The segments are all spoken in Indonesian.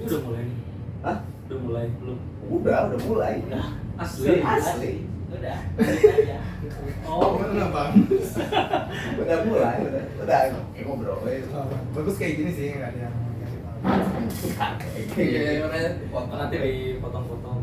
udah mulai nih. Hah? Udah mulai belum? Udah mulai. Udah. Asli. Udah. Aja. Oh, mana bang? Udah mulai, udah ngobrol. Bagus kayak gini sih, nggak ada yang kasih tahu. Iya, nanti dipotong-potong.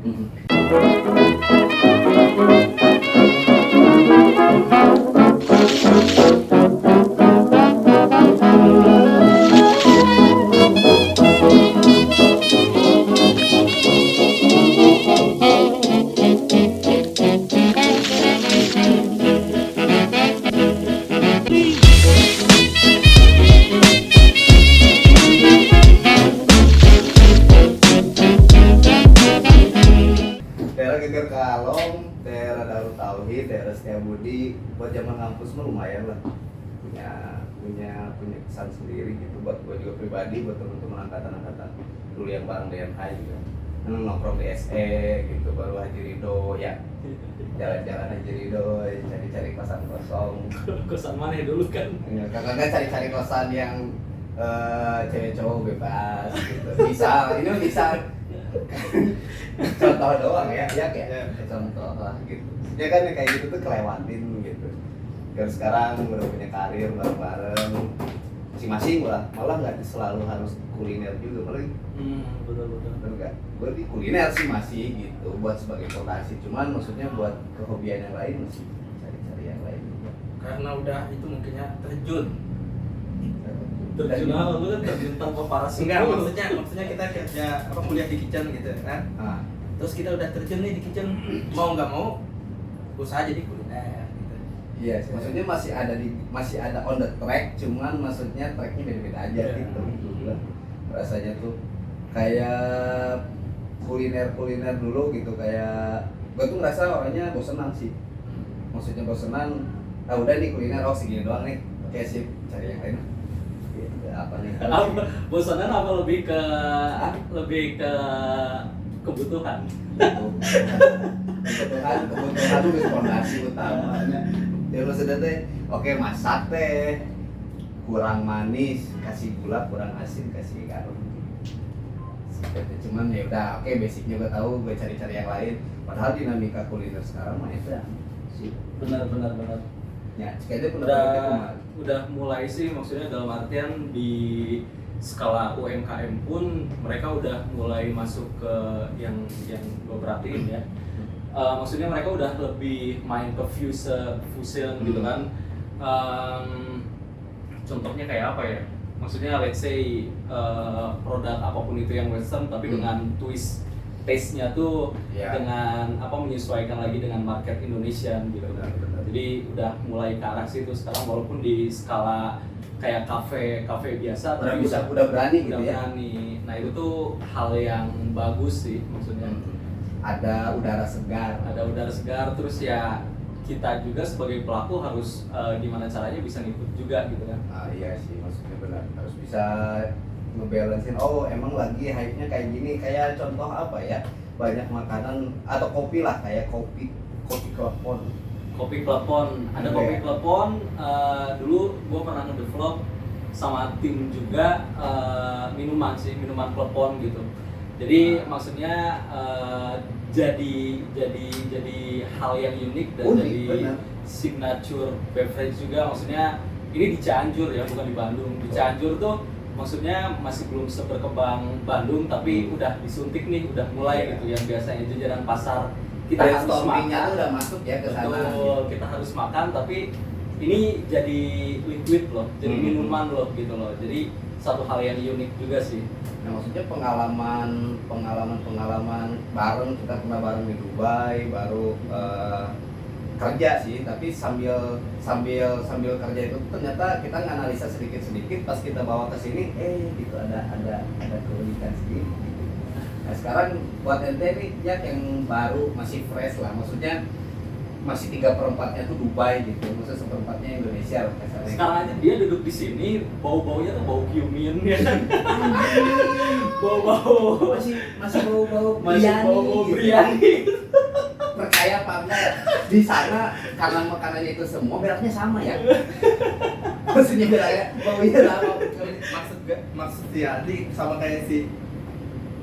Daerah Geger Kalong, daerah Darut Tauhid, daerah Setiabudi, buat zaman kampus mah lumayan lah. Punya kesan sendiri gitu buat gue juga pribadi, buat teman-teman angkatan dulu yang bareng DNH juga. Nongkrong di SE gitu, baru Haji Ridho ya. Jalan-jalan Haji Ridho, cari-cari kosan kosong. Kosan mana dulu kan? Kakak kan cari-cari kosan yang cewek cowok bebas gitu. Ini bisa contoh doang ya contoh lah gitu ya kan kayak gitu tuh kelewatin gitu. Dan sekarang udah punya karir bareng-bareng masing-masing lah, malah nggak selalu harus kuliner juga, malah Betul. enggak, gue di kuliner sih masih gitu buat sebagai fondasi, cuman maksudnya buat kehobian yang lain masih cari-cari yang lain juga. Karena udah itu mungkinnya terjun. Terjun apa? Lu kan terjun tanpa parasit. Enggak, maksudnya kita kerja kuliah di kitchen gitu kan. Nah, Terus kita udah terjun nih di kitchen, mau nggak mau usaha jadi kuliner gitu. iya sih, maksudnya masih ada on the track, cuman maksudnya tracknya beda-beda aja gitu. Gila. Rasanya tuh kayak kuliner dulu gitu, kayak gue tuh ngerasa orangnya bosenan sih. Maksudnya bosenan, udah nih kuliner segini doang nih, oke sip, cari yang lain. Gitu, apa nih? Bosanan apa lebih ke kebutuhan? Kebutuhan itu fondasi utamanya. Ya maksudnya teh, oke masak teh kurang manis, kasih gula, kurang asin, kasih garam. Cuman ya udah, oke basicnya gue tahu, gue cari-cari yang lain. Padahal dinamika kuliner sekarang mah itu sih. Benar. Ya, sekalian udah mulai sih, maksudnya dalam artian di skala UMKM pun mereka udah mulai masuk ke yang gue perhatiin ya. Maksudnya mereka udah lebih main ke fusion gitu kan. Contohnya kayak apa ya? Maksudnya let's say produk apapun itu yang western tapi dengan twist taste-nya tuh dengan menyesuaikan lagi dengan market Indonesia gitu. Benar. Jadi udah mulai ke arah situ sekarang, walaupun di skala kayak kafe biasa tapi udah berani gitu ya. Berani. Nah, itu tuh hal yang bagus sih maksudnya. Ada udara segar Terus ya kita juga sebagai pelaku harus gimana caranya bisa ngikut juga gitu kan. Iya sih, maksudnya benar, harus bisa ngebalancein. Oh emang lagi hype-nya kayak gini, kayak contoh apa ya, banyak makanan atau kopi lah, kayak kopi klepon. Kopi klepon, ada kopi klepon. Dulu gua pernah nge-develop sama tim juga minuman klepon gitu. Jadi maksudnya jadi hal yang unik dan jadi bener. signature beverage juga. Maksudnya ini di Cianjur ya, bukan di Bandung. Di Cianjur tuh maksudnya masih belum seberkembang Bandung, tapi udah disuntik nih, udah mulai gitu. Yang biasanya jajanan pasar kita harus makan, udah masuk ya ke sana. betul, kita harus makan, tapi ini jadi liquid loh, jadi minuman loh gitu loh. Jadi satu hal yang unik juga sih. Nah maksudnya pengalaman bareng, kita pernah bareng di Dubai, baru kerja sih, tapi sambil kerja itu ternyata kita nganalisa sedikit pas kita bawa ke sini, gitu ada keunikan sedikit gitu. Nah sekarang buat ente nih ya, yang baru masih fresh lah, maksudnya masih 3/4-nya tuh Dubai gitu, maksudnya 1/4-nya Indonesia lah kasarnya. Sekarang aja dia duduk di sini, bau-baunya tuh bau cumin ya kan. Bau-bau masih bau biryani. gitu. Percaya apa enggak, di sana karena makanannya itu semua beratnya sama ya. Maksudnya baunya sama. Maksud ya, sama kayak si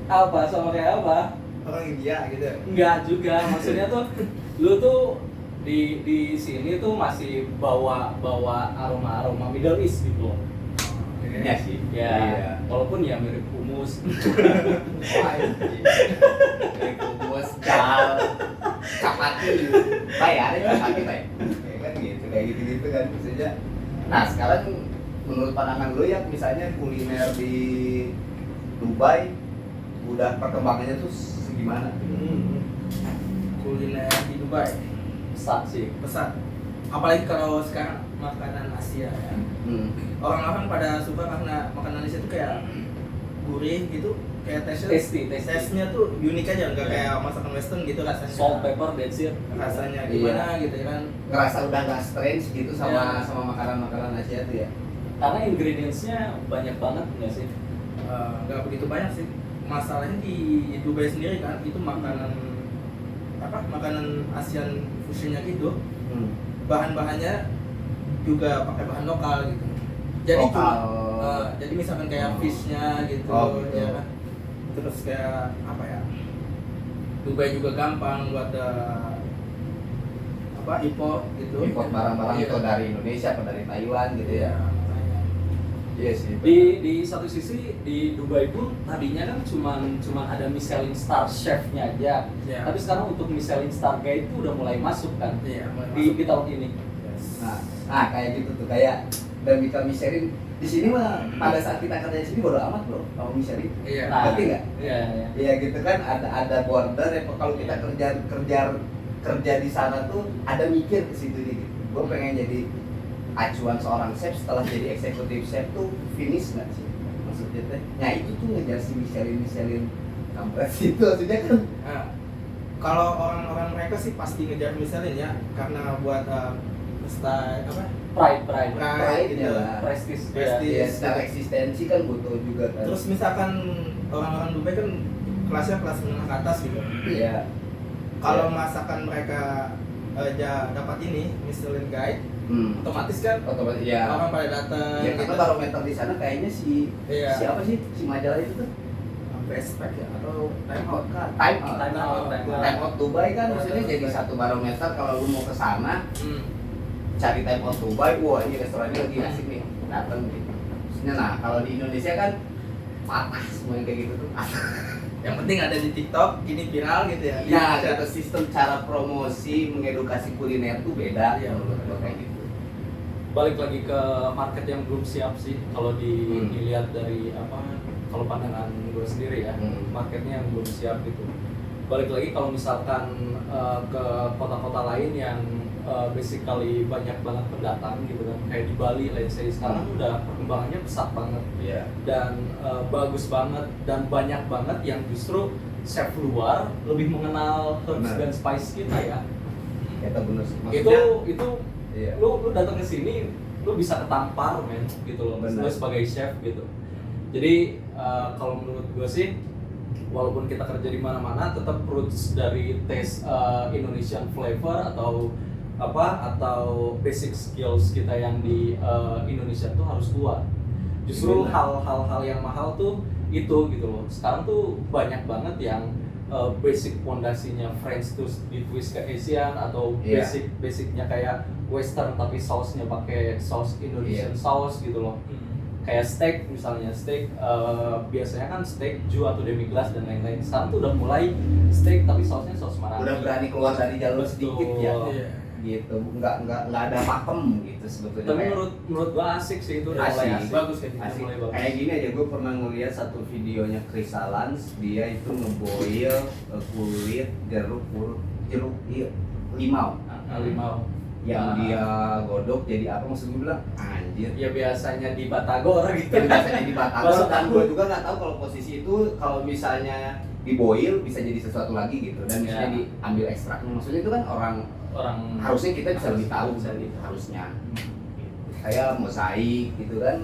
Apa sama kayak apa? Orang India gitu. Enggak juga, maksudnya tuh lu tuh di sini tuh masih bawa aroma Middle East gitu loh. Iya sih. Ya, Iya. walaupun ya mirip humus. Wah, anjing. Kayak kumus, cal, capati, bayar ya capati bay. Ya kan gitu, kayak gitu kan maksudnya. Nah sekarang menurut pandangan lu ya misalnya kuliner di Dubai udah perkembangannya tuh segimana? Kuliner di Dubai Pesat sih. pesat. Apalagi kalau sekarang makanan Asia ya. Orang-orang pada suka karena makanan Asia itu kayak gurih gitu, kayak Tasty. tesnya tuh unik aja, nggak Yeah. kayak masakan Western gitu rasanya. Salt, pepper, that's it. Rasanya gimana gitu ya kan? Ngerasa udah nggak strange gitu sama Iya. sama makanan-makanan Asia tuh ya? Karena ingredients-nya banyak banget nggak sih? Nggak begitu banyak sih. Masalahnya di Dubai sendiri kan itu makanan makanan ASEAN fusionnya gitu. Bahan-bahannya juga pakai bahan lokal gitu. Jadi Lokal. jadi misalkan kayak fishnya gitu, Oh, gitu. ya kan. Terus kayak apa ya? Dubai juga gampang buat import gitu. Import barang-barang Iya. itu dari Indonesia atau dari Taiwan gitu ya? Makanya. Iya sih. Di satu sisi di Dubai pun tadinya kan cuman ada Michelin star chef-nya aja. Iya. Tapi sekarang untuk Michelin star guide itu udah mulai masuk kan Iya, mulai di masuk. tahun ini. Yes. Nah kayak gitu tuh kayak Dami Michelin di sini mah pada saat kita kerja di sini bodo amat bro kalau Michelin. Iya. Nah, Ngerti nggak? Iya. Iya gitu kan ada border ya kalau kita kerja di sana tuh ada mikir ke situ gitu. Gue pengen jadi acuan seorang chef setelah jadi eksekutif chef tuh finish nggak sih maksudnya teh? Nah itu tuh ngejar si Michelin kampret itu maksudnya kan. Nah, kalau orang-orang mereka sih pasti ngejar Michelin ya karena buat style apa? Pride. Pride gitu. lah. Prestige. Prestige. Ya secara eksistensi kan butuh juga kan. Terus misalkan orang-orang Dubai kan kelasnya kelas menengah ke atas gitu. Iya. Kalau Iya. masakan mereka dapat ini Michelin Guide, otomatis kan Otomatis ya. orang pada datang. Ya karena barometer di sana kayaknya Iya. siapa sih si majalah itu tuh? Best Pack ya atau Time Out kan? Time Out. Time Out. Dubai kan maksudnya Time jadi Out. satu barometer kalau lu mau ke sana Hmm. cari Time Out Dubai, wah ini restorannya lagi asik nih, datang gitu. Maksudnya nah kalau di Indonesia kan patah semuanya kayak gitu tuh. Yang penting ada di TikTok, ini viral gitu ya. Ya, gitu sistem cara promosi mengedukasi kuliner tuh beda Iya. menurut gua kayak gitu. Balik lagi ke market yang belum siap sih kalau dilihat dari kalau pandangan gue sendiri ya, marketnya yang belum siap gitu. Balik lagi kalau misalkan ke kota-kota lain yang basically banyak banget pendatang gitu kan, kayak di Bali, let's say sekarang udah perkembangannya pesat banget. Iya. Dan bagus banget dan banyak banget yang justru chef luar lebih mengenal herbs Benar. dan spice kita ya. Kita bener sih. Itu iya. lu datang ke sini lu bisa ketampar men gitu loh, Benar. lu sebagai chef gitu. Jadi kalau menurut gue sih walaupun kita kerja di mana-mana tetap roots dari taste Indonesian flavor atau basic skills kita yang di Indonesia tuh harus kuat. Justru Benar. hal-hal yang mahal tuh itu gitu loh. Sekarang tuh banyak banget yang basic pondasinya French di twist ke Asian atau Iya. basicnya kayak Western tapi sausnya pakai saus Indonesian Iya. saus gitu loh. Kayak steak misalnya, biasanya kan steak ju atau demi glace dan lain-lain. Sekarang tuh udah mulai steak tapi sausnya saus Maraki. Udah berani keluar dari jalur Betul. sedikit ya. Iya. Gitu, nggak ada pakem gitu sebetulnya. Tapi Kayak- menurut gua asik sih itu udah mulai Asik. asik. Bagus kayak gitu. Asik. Mulai bagus. Kayak gini aja, gue pernah ngeliat satu videonya Chris Salans, dia itu ngeboil kulit jeruk limau Limau. yang Nah, dia godok jadi apa, maksud gue bilang anjir. ya biasanya di Batagor gitu. Yang biasanya di Batagor Masuk dan aku. gue juga nggak tahu kalau posisi itu kalau misalnya diboil bisa jadi sesuatu lagi gitu dan misalnya Ya. diambil ekstraknya, maksudnya itu kan orang harusnya kita bisa lebih tahu bisa gitu, harusnya kayak mosaik gitu kan.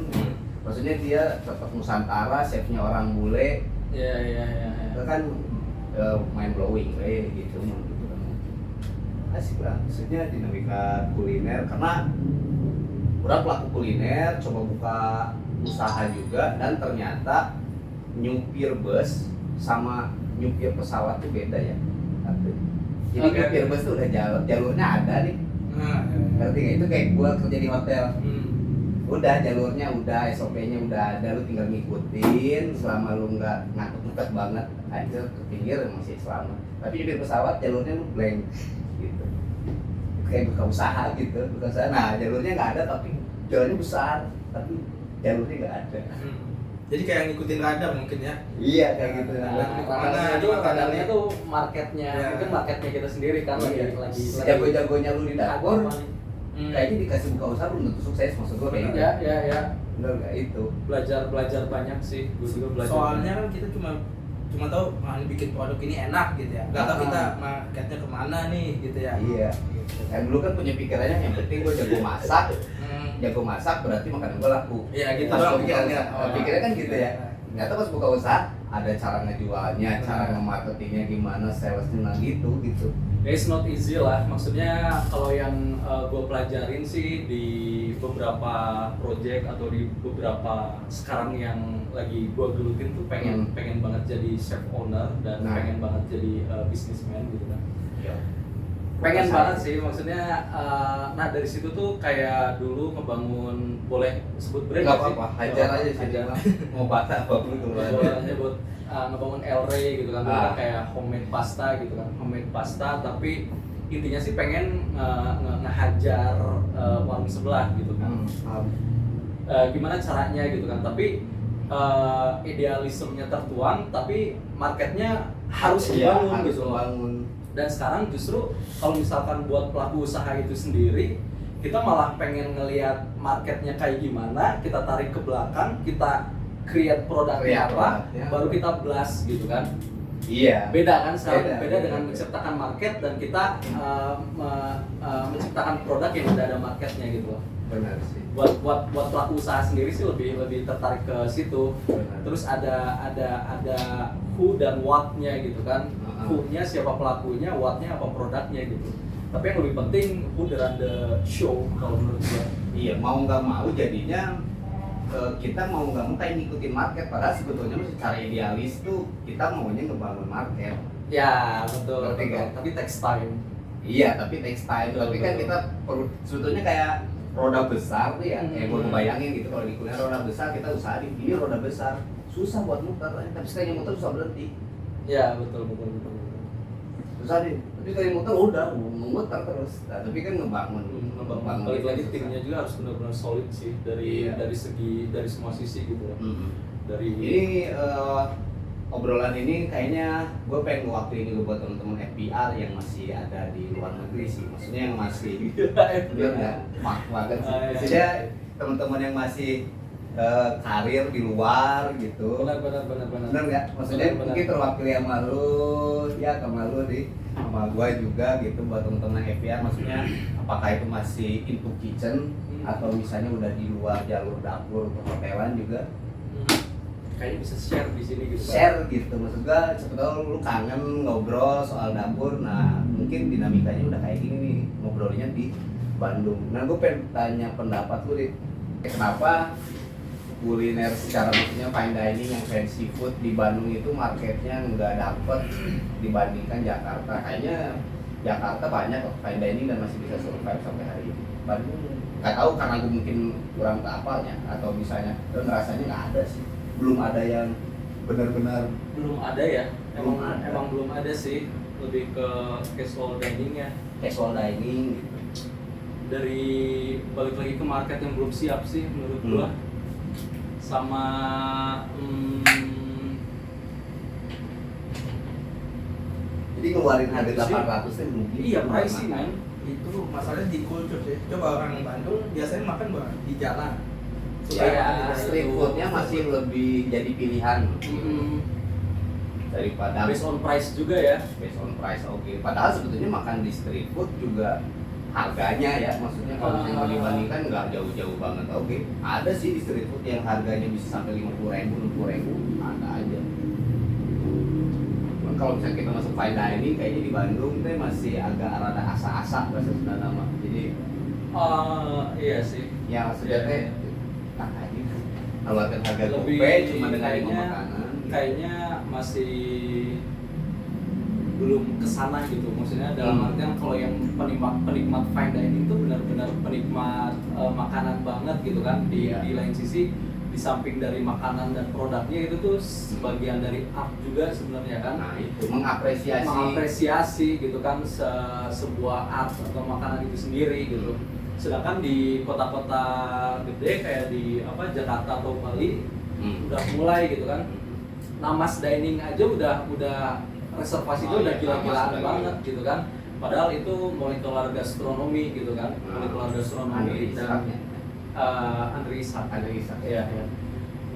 Maksudnya dia tetap Nusantara, chefnya orang bule, Ya. itu kan mind blowing gitu menurut kan. Asik lah, maksudnya dinamika kuliner karena orang pelaku kuliner coba buka usaha juga dan ternyata nyupir bus sama nyupir pesawat tuh beda ya. Jadi Oke. nyupir bus tuh udah jalurnya ada nih. Nah, Ngerti nggak? Itu kayak gua kerja di hotel. hmm. Udah jalurnya udah, SOP-nya udah ada, lu tinggal ngikutin selama lu nggak ngangkut banget aja ke pinggir masih selamat. Tapi nyupir pesawat jalurnya lu blank gitu. Kayak buka usaha gitu, buka usaha. Nah jalurnya nggak ada tapi jalannya besar, tapi jalurnya nggak ada. Jadi kayak ngikutin radar mungkin ya. Iya kayak gitu. Radarnya tuh marketnya, Ya. mungkin marketnya kita sendiri kan Iya. lagi Jago-jagonya lu di dapur, Hmm. kayaknya dikasih buka usaha lu tentu sukses, maksud gua kayak gitu. ya Bener nggak itu? belajar banyak sih, gue juga belajar. Soalnya kan kita cuma tahu ini bikin produk ini enak gitu ya. Gak tahu Ah. kita marketnya kemana nih gitu ya. Iya. Yang dulu kan punya pikirannya yang penting gua jago masak, jago masak berarti makanan gua laku. Iya gitu Pas doang pikirannya, Oh. pikirnya kan gitu ya. Ternyata pas buka usaha ada cara ngejualnya, cara Benar. nge-marketingnya gimana, salesnya nah gitu. It's not easy lah, maksudnya kalau yang gue pelajarin sih di beberapa project atau di beberapa sekarang yang lagi gue gelutin tuh pengen banget jadi chef owner dan Nah. pengen banget jadi businessman gitu kan. Iya. Pengen Pas banget saya- sih, maksudnya nah dari situ tuh kayak dulu ngebangun, boleh sebut brand Nggak nggak sih? apa-apa, hajar aja sih. Hajar. Mau bata apapun keluar. Buat ngebangun El Rey gitu kan, dulu kan Ah. kayak homemade pasta gitu kan, homemade pasta, tapi intinya sih pengen ngehajar warung sebelah gitu kan. Gimana caranya gitu kan, tapi idealismenya tertuang, tapi marketnya harus dibangun harus gitu loh. dibangun. Dan sekarang justru kalau misalkan buat pelaku usaha itu sendiri, kita malah pengen ngelihat marketnya kayak gimana, kita tarik ke belakang, kita create produknya Create apa, produknya. baru kita blast gitu kan. Iya. Beda kan sekarang, beda dengan beda. menciptakan market dan kita menciptakan produk yang udah ada marketnya gitu loh. Benar sih. Buat pelaku usaha sendiri sih lebih tertarik ke situ. Benar. Terus ada who dan what-nya gitu kan. Who-nya siapa pelakunya, what-nya apa produknya gitu. Tapi yang lebih penting who run the show kalau menurut gue. Iya, mau nggak mau jadinya kita mau nggak mau kayak ngikutin market, padahal sebetulnya secara idealis tuh kita maunya ngebangun market. Ya betul. Ngerti nggak? Tapi text time. Iya, tapi text time. Betul, Tapi kan betul. kita perlu sebetulnya kayak roda besar tuh ya. Kayak gue Hmm. bayangin gitu kalau di kuliner roda besar kita usaha di ini roda besar susah buat muter, tapi sekali muter susah berhenti. Ya betul. Susah deh. Tapi sekali muter udah muter terus. Nah, tapi kan ngebangun. Balik lagi susah. timnya juga harus benar-benar solid sih dari Iya. dari semua sisi gitu loh. Dari Ini obrolan ini kayaknya gue pengen waktu ini buat teman-teman FPR yang masih ada di luar negeri sih, maksudnya yang masih biar nggak mak banget sih. Ah, iya. Maksudnya teman-teman yang masih karir di luar gitu. benar. Bener nggak? Maksudnya Benar. mungkin terwakili sama lu, ya sama lu nih, sama gua juga gitu buat teman-teman FPR. Maksudnya apakah itu masih into kitchen atau misalnya udah di luar jalur dapur perhotelan juga Kayaknya bisa share di sini gitu. share gitu. Maksud gua siapa tahu lu kangen ngobrol soal dapur. Nah mungkin dinamikanya udah kayak gini nih ngobrolnya di Bandung. Nah gua pengen tanya pendapat lu nih, kenapa kuliner secara maksudnya fine dining yang fancy food di Bandung itu marketnya nggak dapet dibandingkan Jakarta. Kayaknya Jakarta banyak kok fine dining dan masih bisa survive sampai hari ini. Bandung nggak tahu karena gue mungkin kurang keapalnya atau misalnya gue ngerasanya nggak ada sih, belum ada yang benar-benar Belum ada ya. Belum ada. Emang belum ada sih. Lebih ke casual dining ya. casual dining gitu. Dari balik lagi ke market yang belum siap sih menurut gua. Sama Jadi ngeluarin harga Itu sih. 800 nya mungkin iya pricing man. Itu masalahnya di kultur sih. Coba orang Bandung biasanya makan di jalan. Ya, Iya, street itu. foodnya masih lebih jadi pilihan Mm, daripada based on price juga ya. based on price. Oke, padahal sebetulnya makan di street food juga harganya ya, maksudnya kalau misalnya dibandingkan nggak jauh-jauh banget. Oke, ada sih di street food yang harganya bisa sampai 50.000, 60.000, ada aja. Cuman kalau misalnya kita masuk fine dining, kayaknya di Bandung teh masih agak rada asa-asa bahasa Sunda nama. Jadi Iya sih. ya maksudnya teh nah aja. Kalau harga Lebih gope cuma dengan lima kayaknya makanan. kayaknya masih belum kesana gitu, maksudnya dalam artian kalau yang penikmat fine dining itu benar-benar penikmat makanan banget gitu kan. Di lain sisi, di samping dari makanan dan produknya itu tuh sebagian dari art juga sebenarnya kan. Nah itu mengapresiasi gitu kan sebuah art atau makanan itu sendiri gitu. Sedangkan di kota-kota gede kayak di Jakarta atau Bali udah mulai gitu kan. Namas Dining aja udah reservasi itu udah gila-gilaan banget gitu kan. Padahal itu molekular gastronomi gitu kan. Molekular gastronomi dan Andri Ishak ya.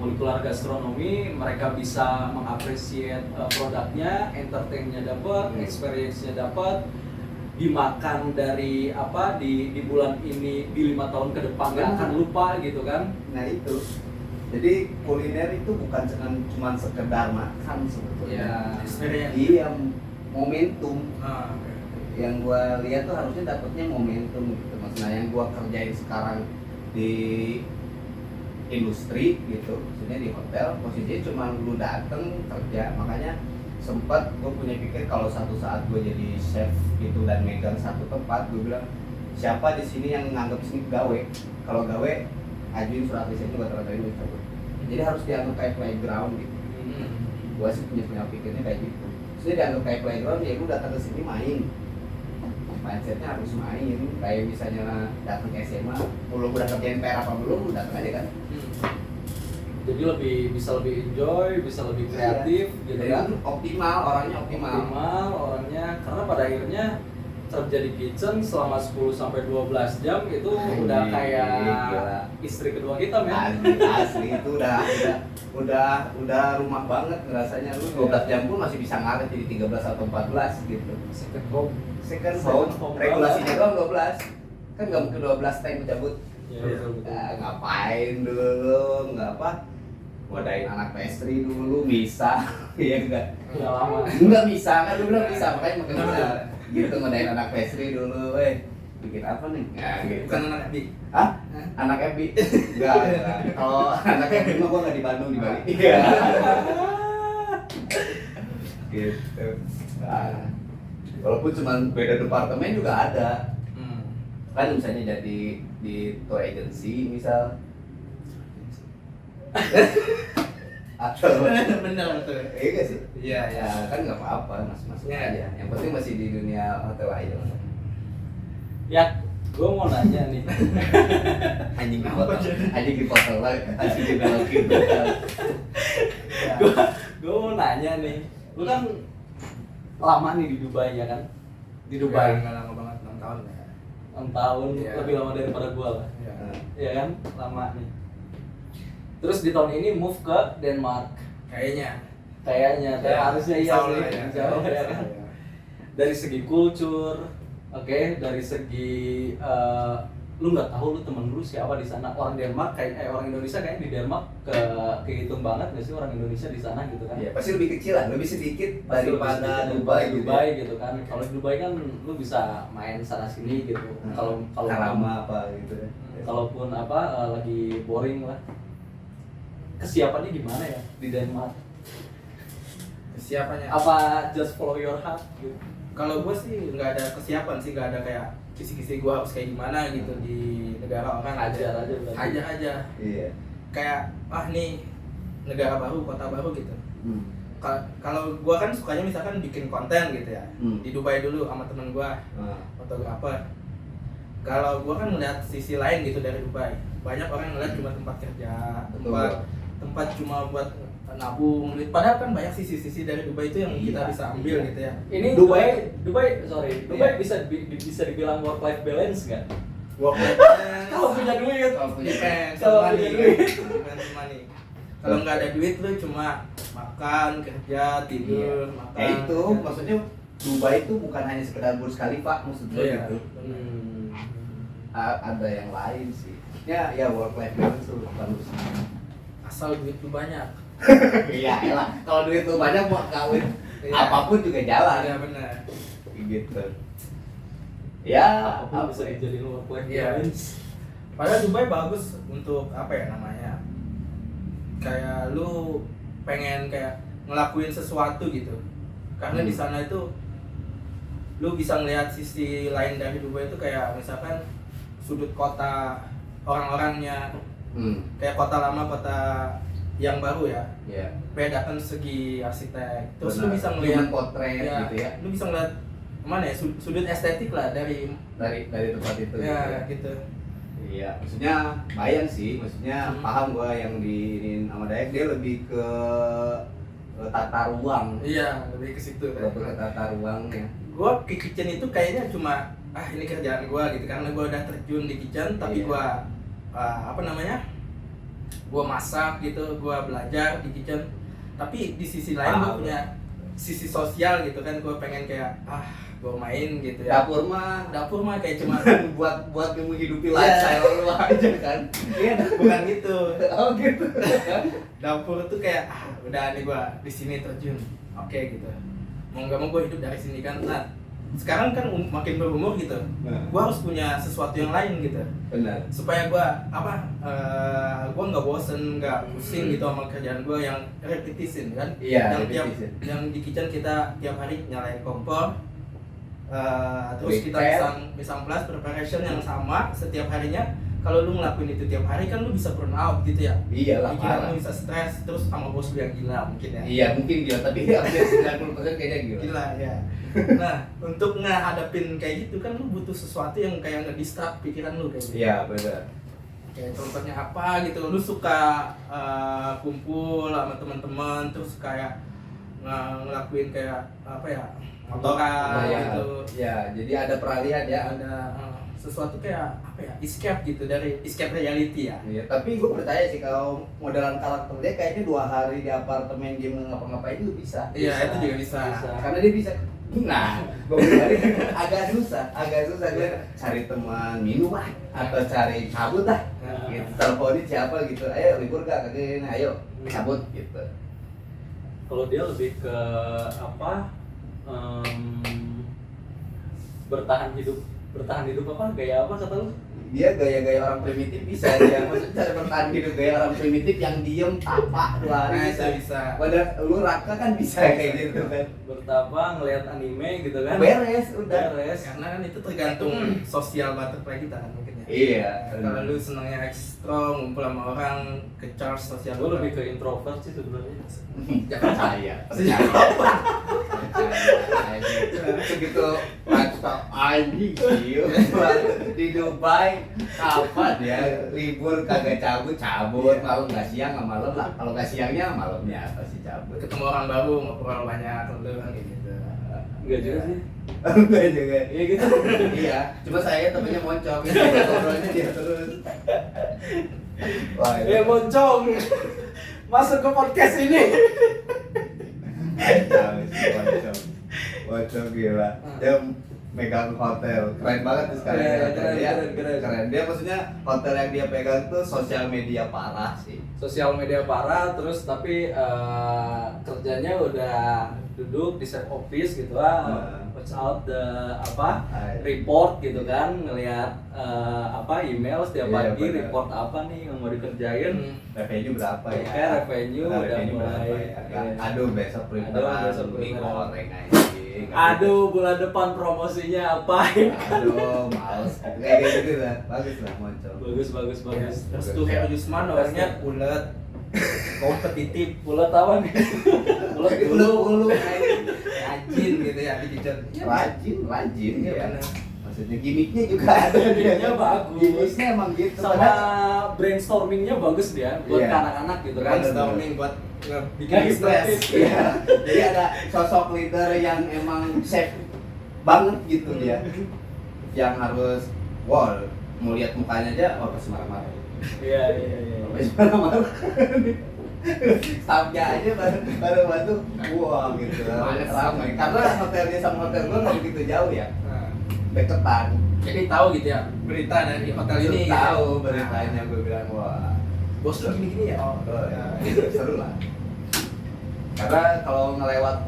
Molekular gastronomi, mereka bisa mengapresiasi produknya, entertainnya dapat, experience-nya dapat, dimakan dari di bulan ini, di 5 tahun ke depan nggak akan lupa gitu kan. Nah itu, jadi kuliner itu bukan cuma sekedar makan sebetulnya. Iya, momentum. Yang gua lihat tuh harusnya dapetnya momentum gitu. Maksudnya yang gua kerjain sekarang di industri gitu, maksudnya di hotel, posisinya cuma lu dateng kerja. Makanya sempat gue punya pikir kalau satu saat gue jadi chef gitu dan megang satu tempat, gue bilang siapa di sini yang nganggap sini gawe, kalau gawe ajuin surat risetnya buat terima cabut. Jadi harus dianggap kayak playground gitu. Gue sih punya pikirnya kayak gitu. Jadi dianggap kayak playground, ya lu datang ke sini main, mindsetnya harus main. Kayak misalnya datang ke SMA, lu udah kerjain PR apa belum, lu datang aja kan. Jadi bisa lebih enjoy, bisa lebih kreatif gitu kan. Orangnya optimal karena pada akhirnya kerja di kitchen selama 10 sampai 12 jam itu udah kayak istri kedua kita, men. Asli itu udah rumah banget rasanya. Lu 12 jam pun masih bisa ngaret jadi 13 atau 14 gitu. Second home. Regulasinya doang 12. Kan enggak mungkin 12 time cabut. Ngapain dulu, ngodain anak pastry dulu bisa. Ya enggak lama. Enggak bisa kan, lu bilang bisa, makanya makin bisa gitu. Ngodain anak pastry dulu, bikin apa nih? Nah, gitu. Bukan anak FB. Hah? Anak FB? Enggak. Kalau anak FB mah gua enggak di Bandung, di Bali. Iya. Gitu. Nah, walaupun cuma beda departemen juga ada. Kan misalnya jadi di tour agency misal. Atau benar betul. Iya gak sih? Iya Ya kan nggak apa-apa, masuk aja. Yang penting masih di dunia hotel aja. Ya, gue mau nanya nih. Anjing di hotel lagi, anjing di dalam Gue mau nanya nih, lu kan lama nih di Dubai ya kan? Di Dubai nggak lama banget, 6 tahun ya. 6 tahun, Iya. lebih lama daripada gue lah. Iya. Iya kan? Lama nih. Terus di tahun ini move ke Denmark. Kayaknya Harusnya iya sih. Insya Allah ya kan? Ya. Dari segi kultur, oke, dari segi lu nggak tahu lu temen lu siapa di sana, orang Denmark orang Indonesia kayaknya di Denmark kehitung banget nggak sih orang Indonesia di sana gitu kan? Iya, pasti lebih kecil lah, lebih sedikit Pasti daripada lebih sedikit Dubai, Dubai gitu kan. Kalau di Dubai kan lu bisa main sana sini gitu. Kalau Karama apa gitu ya. kalaupun lagi boring lah. Kesiapannya gimana ya di Denmark? Kesiapannya Apa just follow your heart gitu? kalau gue sih nggak ada kesiapan sih, nggak ada kayak kisi-kisi gue harus kayak gimana gitu di negara orang. Hajar aja berarti. Hajar aja Iya. kayak nih negara baru, kota baru gitu. Kalau gue kan sukanya misalkan bikin konten gitu ya. Di Dubai dulu sama temen gue, fotografer. Kalau gue kan ngeliat sisi lain gitu dari Dubai. Banyak orang yang ngeliat cuma tempat kerja, tempat cuma buat nabung duit. Padahal kan banyak sisi-sisi dari Dubai itu yang kita bisa ambil gitu ya. Ini Dubai bisa dibilang work life balance nggak? Kalau punya duit, Kalau punya money. Kalau nggak ada duit lu cuma makan, kerja, tidur, makan. Ya itu maksudnya Dubai itu bukan hanya sekedar Burj Khalifa maksudnya gitu. Ada yang lain sih. Ya work life balance tuh bagus. Asal duit lu banyak. Iya elah, kalau duit lu banyak mau kawin apapun juga jalan. Iya benar. Gitu. Ya, apapun bisa dijadiin work life balance. Padahal Dubai bagus untuk apa ya namanya? Kayak lu pengen kayak ngelakuin sesuatu gitu. Karena di sana itu lu bisa ngelihat sisi lain dari Dubai itu, kayak misalkan sudut kota orang-orangnya, kayak kota lama, kota yang baru ya. Iya. Bedakan segi arsitek. Terus Benar. lu bisa ngelihat potret gitu ya. Lu bisa ngelihat mana ya, sudut estetik lah dari tempat itu gitu ya ya. gitu. Iya, maksudnya bayang sih, maksudnya paham gua yang di sama Dayak, dia lebih ke tata ruang. Iya, lebih ke situ kan. Lebih ke tata ruangnya. Gua ke kitchen itu kayaknya cuma ini kerjaan gua gitu, karena gua udah terjun di kitchen, tapi Iya. gua gua masak gitu, gua belajar di kitchen. Tapi di sisi lain gua punya sisi sosial gitu kan, gua pengen kayak gua main gitu ya. Dapur mah kayak cuma buat menghidupi Iya. lifestyle lu aja kan. Iya, bukan gitu. Oh gitu. Dapur tuh kayak udah nih gua di sini terjun. Oke gitu. Mau nggak mau gua hidup dari sini kan. Nah, sekarang kan makin berumur gitu. Nah. Gua harus punya sesuatu yang lain gitu. Benar. Supaya gua gua nggak bosen, nggak pusing gitu sama kerjaan gua yang repetisin kan. Iya, Yang yang di kitchen kita tiap hari nyalain kompor. Terus kita Repair. misang plus preparation yang sama setiap harinya. Kalau lu ngelakuin itu tiap hari kan lu bisa burn out gitu ya. Iya lah, Pikiran parah. lu bisa stres, terus sama bos lu yang gila mungkin ya. Iya, mungkin gila, tapi hampir 90% kayaknya gila. Gila ya. Nah, untuk ngehadapin kayak gitu kan lu butuh sesuatu yang kayak nge-distract pikiran lu kayak gitu. Iya, benar. Kayak contohnya apa gitu, lu suka kumpul sama teman-teman, terus kayak ngelakuin kayak apa ya, motoran gitu. Ya, jadi ada peralihan ya. Ada sesuatu kayak apa ya, escape gitu, dari escape reality ya. Iya, tapi gue percaya sih kalau modelan karakter dia kayaknya 2 hari di apartemen dia ngapa-ngapain juga bisa. Iya, itu juga bisa. Karena dia bisa. Nah, gue agak susah dia cari teman minum lah, atau cari cabut lah. Gitu, teleponin siapa gitu, ayo libur gak kagak ini, ayo cabut gitu. Kalau dia lebih ke apa, bertahan hidup apa, gaya apa kata lu? Dia gaya-gaya orang primitif bisa dia, maksudnya cara bertahan hidup gaya orang primitif yang diem tapak lari. Nah, itu bisa. Padahal lu Raka kan bisa kayak gitu kan. Bertapa ngelihat anime gitu kan. Beres udah. Beres. Karena kan itu tergantung sosial butterfly kita kan mungkin ya. Iya. Kalau lu senangnya ekstro, ngumpul sama orang, ke charge sosial. Gue lebih ke introvert sih sebenarnya. Jangan percaya. Begitu mantap anjing sih di Dubai, kapan ya libur kagak cabut, malam nggak siang nggak malam lah. Kalau nggak siangnya malamnya pasti cabut. Ketemu orang baru, ngobrol banyak, lu kan kayak gitu. Enggak juga sih. Enggak juga. Iya gitu. Iya, cuma saya temennya moncong, ngobrolnya dia terus. Wah, Moncong. Masuk ke podcast ini. Moncong gila. Dia megang hotel, keren banget tuh sekarang. Keren. Dia maksudnya hotel yang dia pegang tuh sosial media parah sih. Sosial media parah, terus tapi kerjanya udah duduk di set office gitu lah, watch out the report gitu kan, ngelihat email setiap pagi, report apa nih yang mau dikerjain, Revenue berapa ya? Oke, revenue udah mulai. Aduh, besok goreng aja. Aduh, bulan depan promosinya apa? Aduh, males. Kayak gitu lah. Bagus lah moncong. Bagus. Terus tuh kayak Yusman orangnya ulet, kompetitif, Bulat apa nih? Bulat Ulu rajin gitu ya di kitchen. rajin Iya, ya. benar. Maksudnya gimmicknya juga ada. Gimmicknya bagus. Gimmicknya emang gitu. Sama brainstormingnya bagus dia buat Iya. anak-anak gitu kan. Brainstorming buat bikin Nggak stres. Iya. Jadi ada sosok leader yang emang chef banget gitu dia. Yang harus mau lihat mukanya aja pasti marah-marah. Iya. Pasti marah-marah. Staffnya aja baru bantu, wah gitu ramai. Karena hotelnya sama hotel gua nggak begitu jauh ya, deketan. Jadi tahu gitu ya berita dari hotel ini. Tahu beritanya, gue bilang wah Bos lu gini-gini ya. seru lah. Karena kalau ngelewat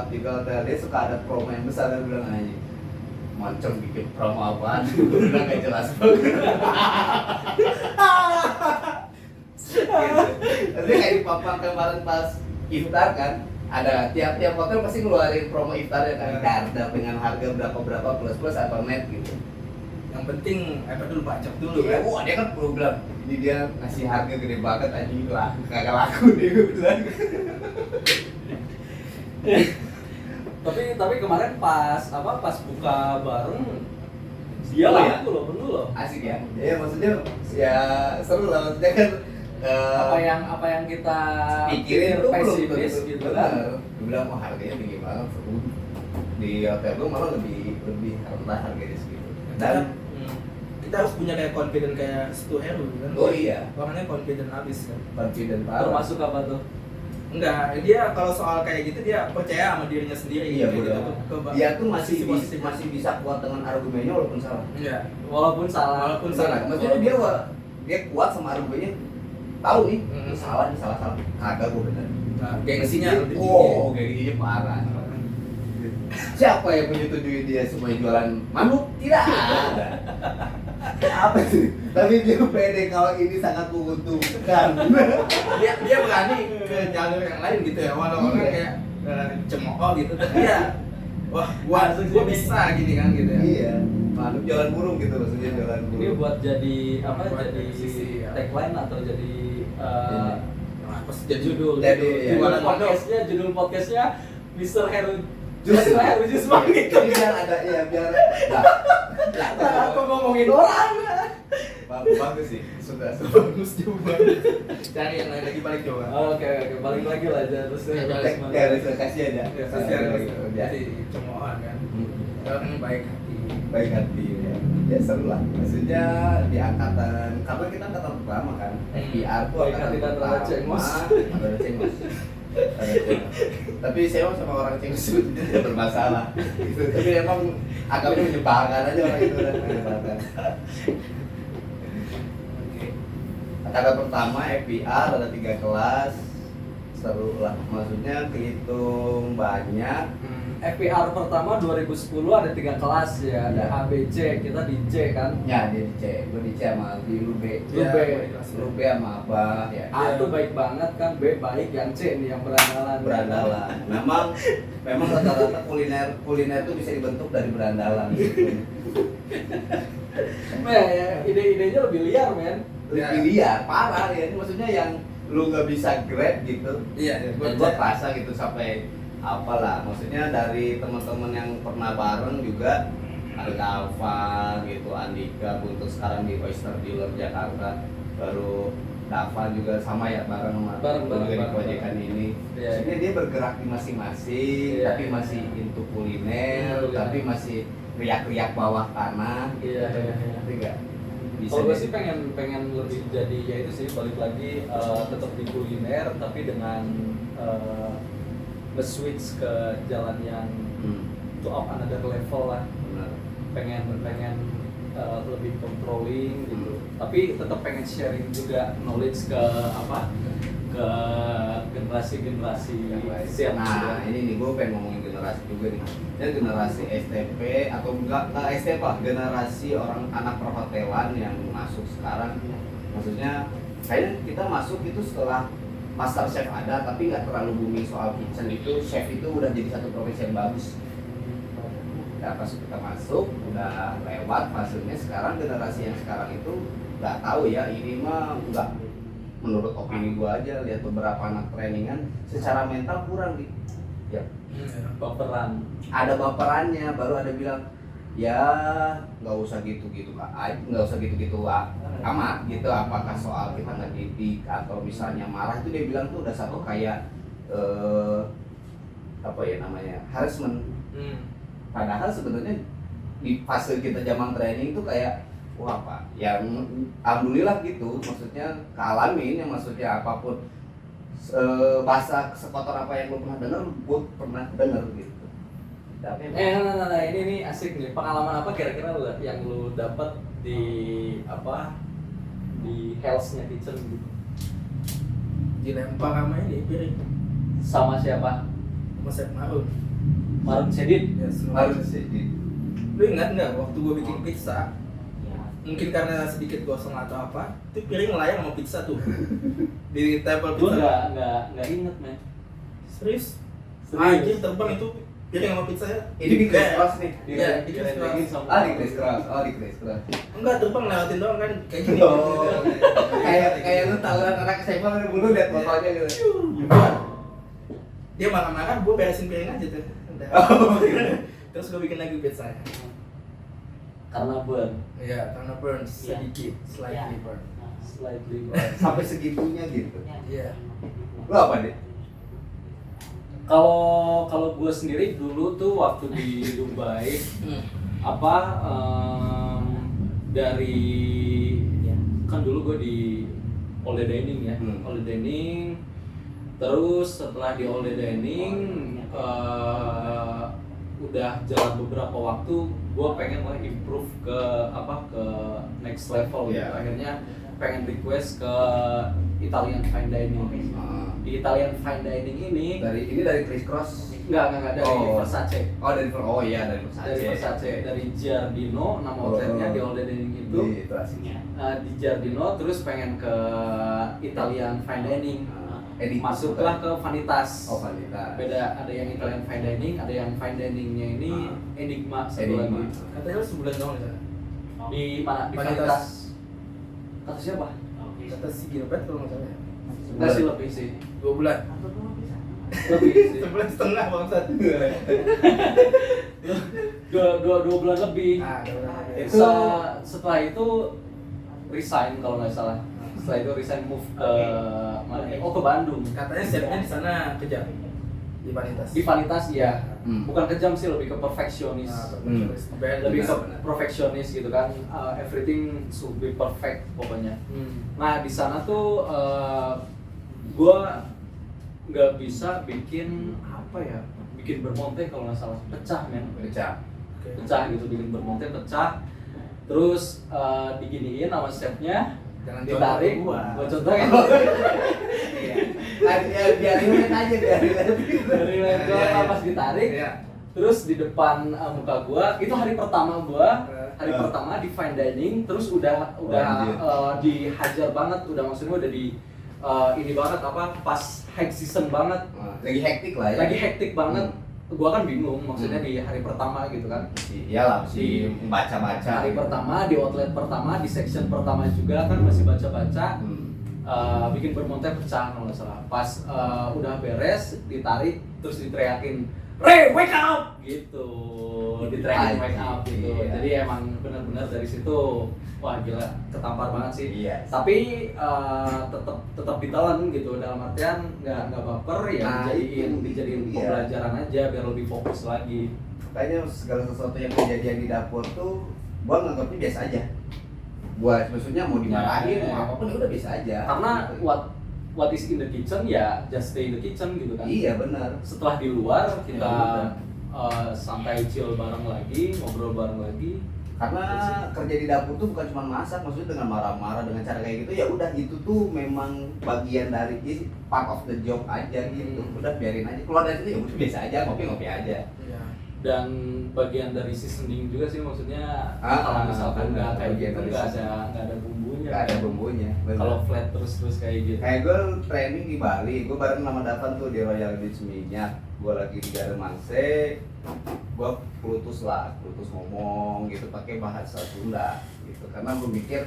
juga hotel dia suka ada promo yang besar, dan bilang aja moncong bikin promo apaan. Gue bilang gak jelas banget. gitu. Nanti kayak di Papua kemarin pas iftar kan, ada tiap hotel pasti ngeluarin promo iftar ya kan, Garda dengan harga berapa plus atau net gitu. Yang penting apa dulu pajak dulu Iya, kan. wah dia kan perlu bilang ini dia ngasih harga gede banget anjing lah, kagak laku deh gue bilang. Tapi kemarin pas buka bareng dia Oh, laku loh, penuh loh. Asik ya. Ya maksudnya ya seru lah, maksudnya kan Apa yang kita pikirin tuh belum pesimis tentu gitu benar. kan. Gue bilang wah harganya tinggi banget, seru. Di hotel gue malah lebih rendah harganya segitu. Dan Kita harus punya kayak confident kayak Stu Heru kan. oh iya, Orangnya confident abis kan. confident parah. Termasuk apa tuh? Enggak, dia kalau soal kayak gitu dia percaya sama dirinya sendiri. Iya gitu. benar. Ke- Dia tuh masih sisi positif. masih bisa kuat dengan argumennya walaupun salah. Iya. Walaupun salah. Walaupun Benar, salah. maksudnya dia kuat sama argumennya, tahu nih Mm-mm. salah kagak gue bener. Nah, gengsinya lebih tinggi. Oh gengsinya parah. Siapa yang menyetujui dia semua jualan manuk? Tidak ada. Apa sih? Tapi dia pede kalau ini sangat menguntungkan. Dia berani ke jalur yang lain gitu ya, walau orang Iya. kayak cemooh gitu, tapi ya wah gua bisa gini kan gitu ya. Iya. Manuk jalan burung gitu maksudnya jalan Ini burung. buat jadi apa? Buat Jadi sisi, ya. tagline atau jadi Apa sih jadi judul Jadi, judul iya. podcastnya Mr. Heru Jus. Heru Jus banget gitu. Jadi biar ada ya biar Nah, aku ngomongin orang. bagus sih. Sudah bagus juga. Cari yang lain lagi balik coba. Oke, balik lagi lah aja terus. Ya kasih aja. Ya, jadi cemoohan kan. Orang baik hati. Baik hati ya. Ya seru lah. Maksudnya di angkatan karena kita angkatan pertama kan. FPR tuh Baik angkatan hati dan pertama. rada cengus. Ada cengus. Ada cengus. Tapi saya sama orang cengus itu tidak bermasalah. Gitu. Tapi emang agaknya menyebalkan aja orang itu udah menyebalkan. Angkatan pertama FPR ada 3 kelas. Seru lah. Maksudnya kehitung banyak. FPR pertama 2010 ada 3 kelas ya, ada Iya. A, B, C, kita di C kan. Ya dia di C, gue di C sama di Lube. Lu Ya, B. gua di kelas B. Lube sama Abah ya. A itu baik banget kan, B baik, yang C nih yang berandalan. Berandalan. Memang rata-rata kuliner tuh bisa dibentuk dari berandalan. Nah, ya, ide-idenya lebih liar men. Lebih liar, parah ya. Maksudnya yang lu nggak bisa grab gitu. Iya, Buat rasa gitu sampai apalah. Maksudnya dari teman-teman yang pernah bareng juga ada Dava gitu, Andika untuk sekarang di Oyster Dealer Jakarta, baru Dava juga sama ya bareng sama juga di proyekan ini. Iya. Maksudnya dia bergerak di masing-masing, Iya. tapi masih into kuliner, Iya. tapi masih riak-riak bawah tanah. Iya, iya, iya. Tapi enggak bisa. Kalau gue deh. sih pengen lebih jadi ya itu sih balik lagi tetap di kuliner tapi dengan switch ke jalan yang to up another level lah. Benar. pengen lebih controlling gitu, tapi tetap pengen sharing juga knowledge ke generasi siap. Nah ini nih gue pengen ngomongin generasi juga nih. Dan generasi STP atau enggak STP lah, generasi orang anak perhotelan yang masuk sekarang. Maksudnya kayaknya kita masuk itu setelah Master Chef ada, tapi nggak terlalu booming soal kitchen itu. Chef itu udah jadi satu profesi yang bagus. Nah, pas kita masuk udah lewat fasenya. Sekarang generasi yang sekarang itu nggak tahu ya, ini mah nggak, menurut opini gua aja lihat beberapa anak trainingan secara mental kurang gitu ya, Baperan. ada baperannya, baru ada bilang ya nggak usah gitu-gitu kak, nggak usah gitu-gitu amat gitu, apakah soal kita ngedidik atau misalnya marah itu dia bilang tuh udah satu kayak apa ya namanya, harassment. Padahal sebenarnya di fase kita zaman training itu kayak wah apa yang alhamdulillah gitu, maksudnya kealamin yang maksudnya apapun bahasa sekotor apa yang gue pernah dengar, gue pernah dengar gitu. Tapi Nah, ini nih asik nih. Pengalaman apa kira-kira yang lu dapat di di health-nya kitchen gitu? dilempar sama ini piring Sama siapa? sama Chef Marun. Marun Sedit. Ya, harus sih lu ingat nggak waktu gua bikin pizza mungkin karena sedikit gosong atau apa, itu piring layang sama pizza tuh di table Gue pizza. nggak inget men. Serius? Serius. Anjing terbang itu piring sama pizza ya? Ini di Chris Cross nih. Iya, di Chris Cross. Di Chris Cross. Oh, di Chris Cross. Enggak, terbang lewatin doang kan kayak gini. Oh, kayak lu tawuran anak SMA dulu lihat fotonya gitu. Dia marah-marah, gue beresin piring aja tuh. Udah. Terus gue bikin lagi pizza. Karena burn. Iya, karena burn sedikit, Iya. slightly burn. Slightly Sampai segitunya gitu. Iya. Lu apa deh? Kalau gue sendiri dulu tuh waktu di Dubai apa dari kan dulu gue di Holiday Dining ya, Holiday Dining. Terus setelah di Holiday Dining udah jalan beberapa waktu, gue pengen lah improve ke ke next level gitu. Yeah. Akhirnya pengen request ke Italian Fine Dining. Di Italian Fine Dining ini Dari Chris Cross. enggak dari Versace. Dari Versace, dari Giardino, nama hotelnya di Holiday Dining itu. Itu aslinya. Di Giardino, terus pengen ke Italian Fine Dining. Masuklah ke Vanitas. Oh, Vanitas. Beda, ada yang Italian Fine Dining, ada yang Fine Diningnya ini Enigma satu lagi. Katanya lu sebulan doang di sana. Di mana? Di Vanitas. Vanitas. Kata siapa? Kata si Gilbert kalau nggak salah ya. Enggak sih, lebih sih. 2 bulan. Lebih sih. Sebulan setengah bangsat. Dua bulan lebih. Itu Setelah itu resign kalau nggak salah. Setelah itu resign move ke mana? Oh, ke Bandung. Katanya chefnya di sana kejam. Di Vanitas. Di Vanitas ya. Hmm. Bukan kejam sih, lebih ke perfeksionis. Lebih ke perfeksionis gitu kan. Everything should be perfect pokoknya. Nah, di sana tuh gue nggak bisa bikin bikin bermonte kalau nggak salah, pecah men. Pecah gitu, bikin bermonte pecah. Terus diginiin sama chefnya, Jangan ditarik, gua contohin. biar lihat aja Dari laptop pas ditarik, Iya. terus di depan muka gua, itu hari pertama gua, pertama di fine dining, terus udah dihajar banget, udah maksudnya udah di ini banget pas high season banget, Lagi hektik lah ya. lagi hektik banget. Gua kan bingung maksudnya di hari pertama gitu kan. Iyalah, mesti baca-baca. Hari pertama di outlet pertama di section pertama juga kan masih baca-baca. Bikin bermonte pecah kalau nggak salah. Pas udah beres ditarik terus diteriakin, "Re, wake up!" gitu. Diteriakin wake up gitu. Iya. Jadi emang benar-benar dari situ wah gila, ketampar banget sih. Iya. Tapi tetap ditelan gitu, dalam artian nggak baper ya, Nah, dijadiin iya. pembelajaran aja biar lebih fokus lagi. Kayaknya segala sesuatu yang kejadian di dapur tuh gua nganggapnya biasa aja. Gua maksudnya mau dimarahin, mau apapun ya udah biasa aja. Karena what is in the kitchen ya just stay in the kitchen gitu kan. Iya benar. Setelah di luar kita Ya, santai chill bareng lagi, ngobrol bareng lagi. Karena kerja di dapur tuh bukan cuma masak, maksudnya dengan marah-marah dengan cara kayak gitu ya udah itu tuh memang bagian dari part of the job aja gitu. Udah biarin aja. Keluar dari situ ya udah biasa aja, ngopi-ngopi aja. Iya. Dan bagian dari seasoning juga sih, maksudnya kalau misalkan nggak kayak bagian gitu dari nggak ada bumbunya. Gak ada bumbunya. bener. Kalau flat terus kayak gitu. Kayak gue training di Bali, gue bareng sama Davan tuh di Royal Beach Minyak. Gue lagi di Garemangse, gue putus ngomong gitu pakai bahasa Sunda gitu. Karena gue mikir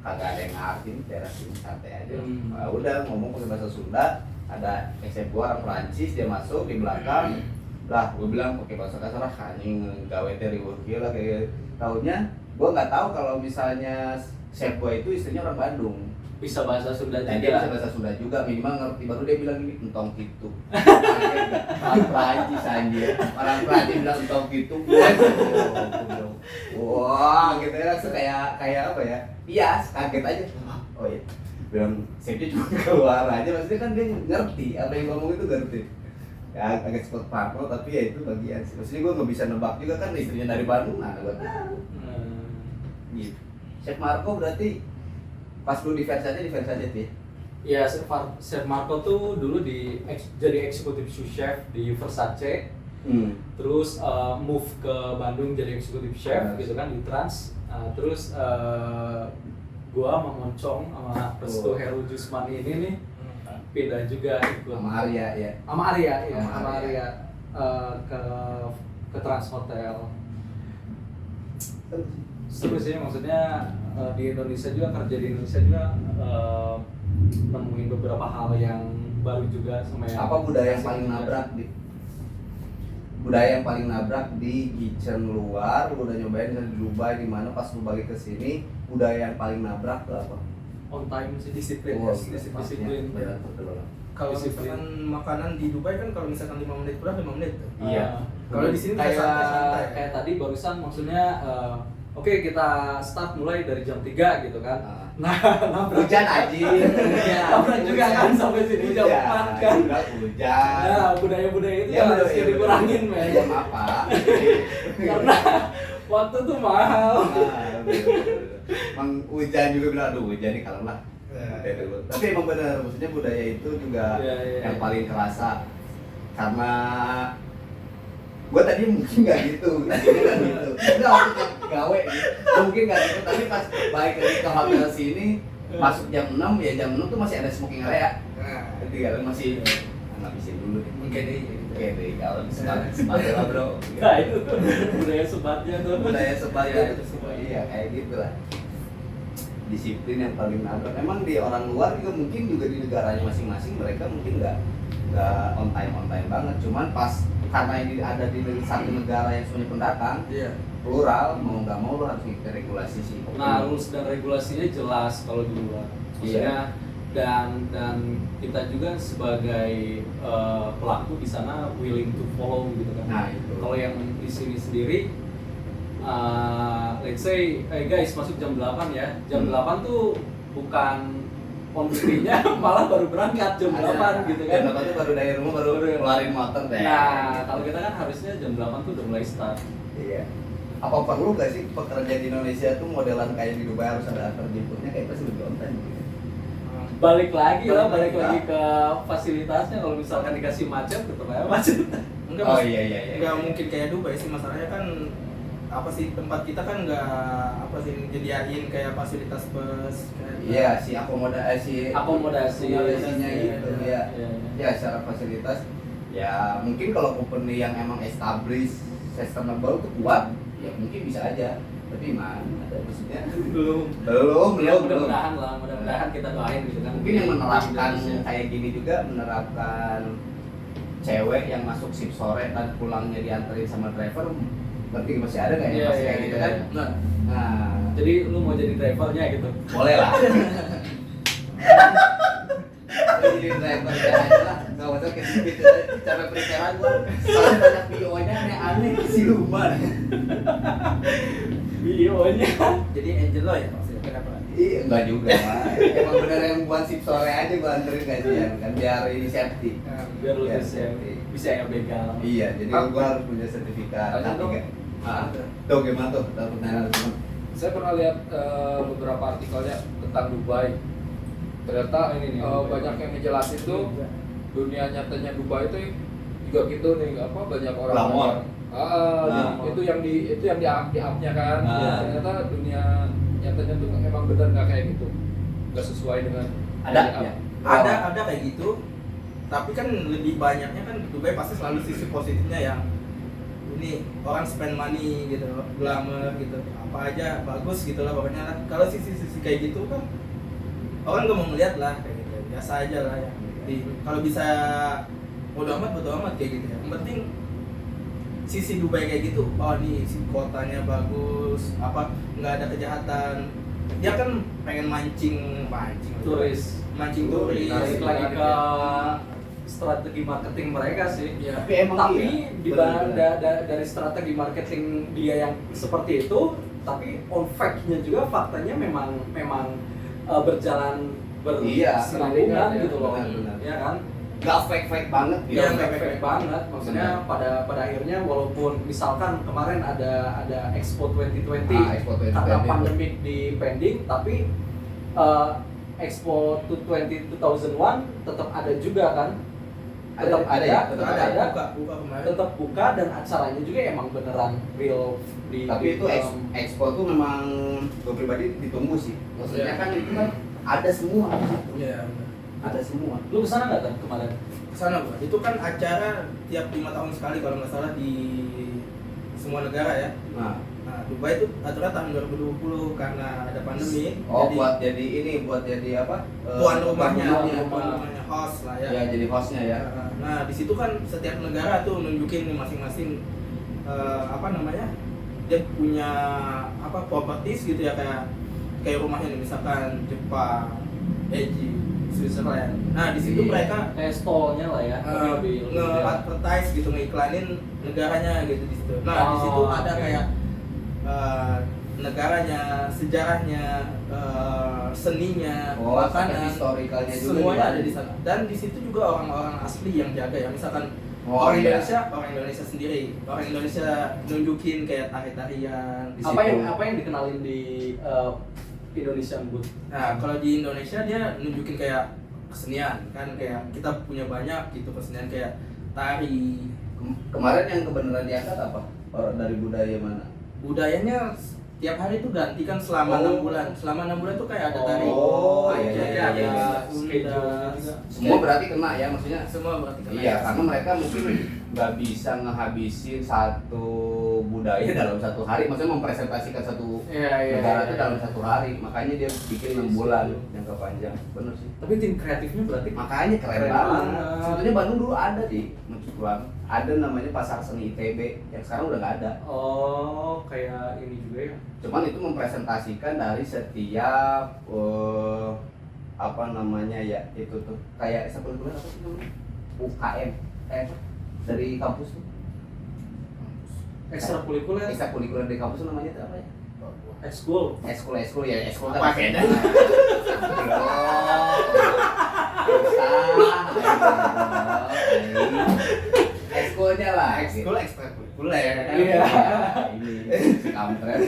kagak ada yang ngerti, daerah sini santai aja. Nah, udah ngomong pakai bahasa Sunda, ada eksep gue orang Perancis, dia masuk di belakang. Lah, gue bilang pakai bahasa kasar, anjing gawe teri lah kayak tahunnya. Gue nggak tahu kalau misalnya chef gue itu istrinya orang Bandung. Bisa bahasa Sunda Nah, juga. dia bisa bahasa Sunda juga, minimal ngerti. Baru dia bilang gini, entong gitu. Orang Prancis anjir. Orang Prancis bilang entong gitu. Wah, gitu ya, langsung kayak apa ya? Iya, kaget aja. Oh iya. Bilang chefnya cuma keluar aja, maksudnya kan dia ngerti apa yang ngomong itu ngerti. Ya agak seperti parno, tapi ya itu bagian sih. Maksudnya gue nggak bisa nebak juga kan istrinya dari Bandung, nah gue tahu. Gitu. Chef Marco berarti pas lu di Versace tuh ya? Ya, Chef Marco tuh dulu jadi eksekutif sous chef di Versace. Terus move ke Bandung jadi executive chef gitu kan di Trans. Terus gua sama Moncong sama Restu Heru Jusmani ini nih pindah juga ikut sama Arya ya. Sama Arya ya, sama Arya ke Trans Hotel. Seru sih, maksudnya di Indonesia juga, kerja di Indonesia juga nemuin beberapa hal yang baru juga sama yang apa budaya yang paling nabrak di kitchen luar, lu udah nyobain di Dubai di mana pas lu balik ke sini, budaya yang paling nabrak tuh apa? on time sih, disiplin, disiplin. Kalau misalkan makanan di Dubai kan kalau misalkan 5 menit kurang 5 menit tuh. Iya. Kalau di sini santai. Kayak tadi barusan maksudnya oke, kita start mulai dari jam 3 gitu kan. Nah, hujan aja. Nabrak juga kan sampai sini jam 4 kan. Hujan. Nah, budaya-budaya itu Ya, harus budaya- dikurangin, men. Jam apa? Karena waktu tuh mahal. Emang hujan juga bilang, aduh hujan nih kalau lah. Tapi emang benar, maksudnya budaya itu juga yang paling kerasa. Karena gue tadi mungkin nggak gitu, udah waktu gawe gitu, gua mungkin nggak gitu, tapi pas balik lagi ke hotel sini, masuk jam 6 ya jam 6 tuh masih ada smoking area, jadi kalian masih ngabisin dulu nih, Mungkin oke deh, kalau sebat lah bro, Nah, itu budaya sebatnya tuh. budaya sebat Iya, itu semua, iya kayak gitulah, disiplin yang paling nabrak. Emang di orang luar juga mungkin juga di negaranya masing-masing mereka mungkin nggak on time banget, cuman pas karena ini ada di satu negara yang semuanya pendatang, plural, mau nggak mau lo harus ngikutin regulasi sih. Nah, rules dan regulasinya jelas kalau di luar. Maksudnya dan kita juga sebagai pelaku di sana willing to follow gitu kan. Nah, itu. Kalau yang di sini sendiri let's say guys masuk jam 8 ya. Jam 8 tuh bukan on duty-nya malah baru berangkat jam 8 gitu kan. Jam 8 tuh baru dari rumah baru keluarin motor deh. Nah, kalau kita kan harusnya jam 8 tuh udah mulai start. Iya. Apa perlu gak sih pekerja di Indonesia tuh modelan kayak di Dubai harus ada antar jemputnya kayak pasti lebih on time gitu. Balik lagi ke fasilitasnya. Kalau misalkan dikasih macet tetap aja macet. Enggak, Iya. enggak mungkin kayak Dubai sih, masalahnya kan apa sih, tempat kita kan enggak apa sih nyediain kayak fasilitas bus kayak Iya, si akomodasinya itu ya. Ya secara fasilitas ya mungkin kalau company yang emang established sustainable tuh kuat ya mungkin bisa aja, tapi mana ada maksudnya belum Ya, mudah-mudahan kita doain gitu kan. mungkin yang menerapkan Indonesia. kayak gini juga menerapkan cewek yang masuk shift sore dan pulangnya dianterin sama driver, berarti masih ada nggak ya Iya, masih kayak iya, gitu iya. kan? Nah, Jadi lu mau jadi drivernya gitu. boleh lah. Jadi driver ya aja lah, nggak usah kayak gitu. Capek perikeran gua, soalnya banyak PO-nya aneh-aneh siluman. Bio-nya. jadi angel lo ya maksudnya, kenapa? Iya, enggak juga mah. Emang bener yang buat shift sore aja gua anterin gajian kan biar ini safety. Biar lu Biar bisa yang begal. Iya, jadi gua harus punya sertifikat Ada dong. K3. Tuh gimana tuh? Takut nanya teman. Saya pernah lihat beberapa artikelnya tentang Dubai. Ternyata Ini nih, banyak yang ngejelasin tuh dunia nyatanya Dubai itu juga gitu nih, apa banyak orang Glamor. itu yang di up-nya kan. Nah. Ternyata dunia nyatanya tuh emang benar nggak kayak gitu, nggak sesuai dengan Ada yang di-up. ya? Ada kayak gitu, tapi kan lebih banyaknya kan Dubai pasti selalu sisi positifnya yang ini orang spend money gitu, glamour gitu, apa aja bagus gitu lah pokoknya lah. Kalau sisi kayak gitu kan orang nggak mau ngeliat lah kayak gitu, biasa aja lah ya. Kalau bisa bodo amat kayak gitu ya. Yang penting sisi Dubai kayak gitu, oh nih si kotanya bagus, apa nggak ada kejahatan. Dia kan pengen mancing Turis. mancing turis. Balik lagi ke strategi marketing mereka sih. Ya. Tapi emang Tapi iya. dari strategi marketing dia yang seperti itu, tapi on fact-nya juga faktanya memang berjalan Iya, berkesinambungan ya, gitu loh. benar. Ya kan? Nggak fake banget gitu. Iya, nggak fake banget. Maksudnya pada akhirnya walaupun misalkan kemarin ada Expo 2020 Expo 2020. karena pandemik di pending, tapi Expo 2001 tetap ada juga kan. tetap ada, ya, tetap tetap ada, buka kemarin. tetap buka dan acaranya juga emang beneran real di Tapi itu expo tuh memang gue pribadi ditunggu sih. Maksudnya kan itu kan ada semua. Iya. Ada semua. Lu kesana nggak kan kemarin? Kesana gua. Itu kan acara tiap 5 tahun sekali kalau nggak salah di semua negara ya. Nah, Dubai itu aturan tahun 2020 karena ada pandemi. buat jadi apa? Tuan rumahnya, tuan tuan rumahnya host lah ya. Ya, jadi hostnya ya. Nah, di situ kan setiap negara tuh nunjukin masing-masing apa namanya? Dia punya apa properties gitu ya, kayak rumahnya nih, misalkan Jepang, Egypt, Switzerland. Nah, di situ Iya. mereka Kayak stallnya lah ya, lebih nge-advertise gitu, ngiklanin negaranya gitu di situ. Nah, di situ ada oke. kayak negaranya, sejarahnya, seninya, makanan, historikalnya juga semuanya di ada di sana. Dan di situ juga orang-orang asli yang jaga ya, misalkan Oh, orang iya. Indonesia sendiri, orang Indonesia nunjukin kayak tari-tarian di apa situ. yang dikenalin di Indonesian Booth? Nah, kalau di Indonesia dia nunjukin kayak kesenian kan, kayak kita punya banyak gitu kesenian kayak tari. Kemarin yang kebenaran diangkat apa? Orang dari budaya mana? Budayanya tiap hari tuh ganti kan selama 6 bulan. Selama 6 bulan tuh kayak ada tari. Oh, Aceh, iya, ada iya. Sunda. Semua berarti kena ya, maksudnya. Semua berarti kena. Iya, karena mereka mungkin nggak bisa ngehabisin satu budaya dalam satu hari, maksudnya mempresentasikan satu negara itu dalam satu hari, makanya dia bikin 6 bulan jangka panjang. Bener sih. Tapi tim kreatifnya berarti Makanya keren Keren banget. banget. Sebetulnya Bandung dulu ada di Mencukuang, ada namanya Pasar Seni ITB yang sekarang udah nggak ada. oh kayak ini juga ya. Cuman itu mempresentasikan dari setiap apa namanya ya, itu tuh kayak sebetulnya apa sih namanya, UKM dari kampus tuh, Ekstrakurikuler, ekstrakurikuler dari kampus tuh namanya itu apa ya? ekskul. Ekskul ya, ekskul kan Pakai dah. Ekskulnya lah, Ekskul ekstrakurikuler. Iya. Ini si kampret.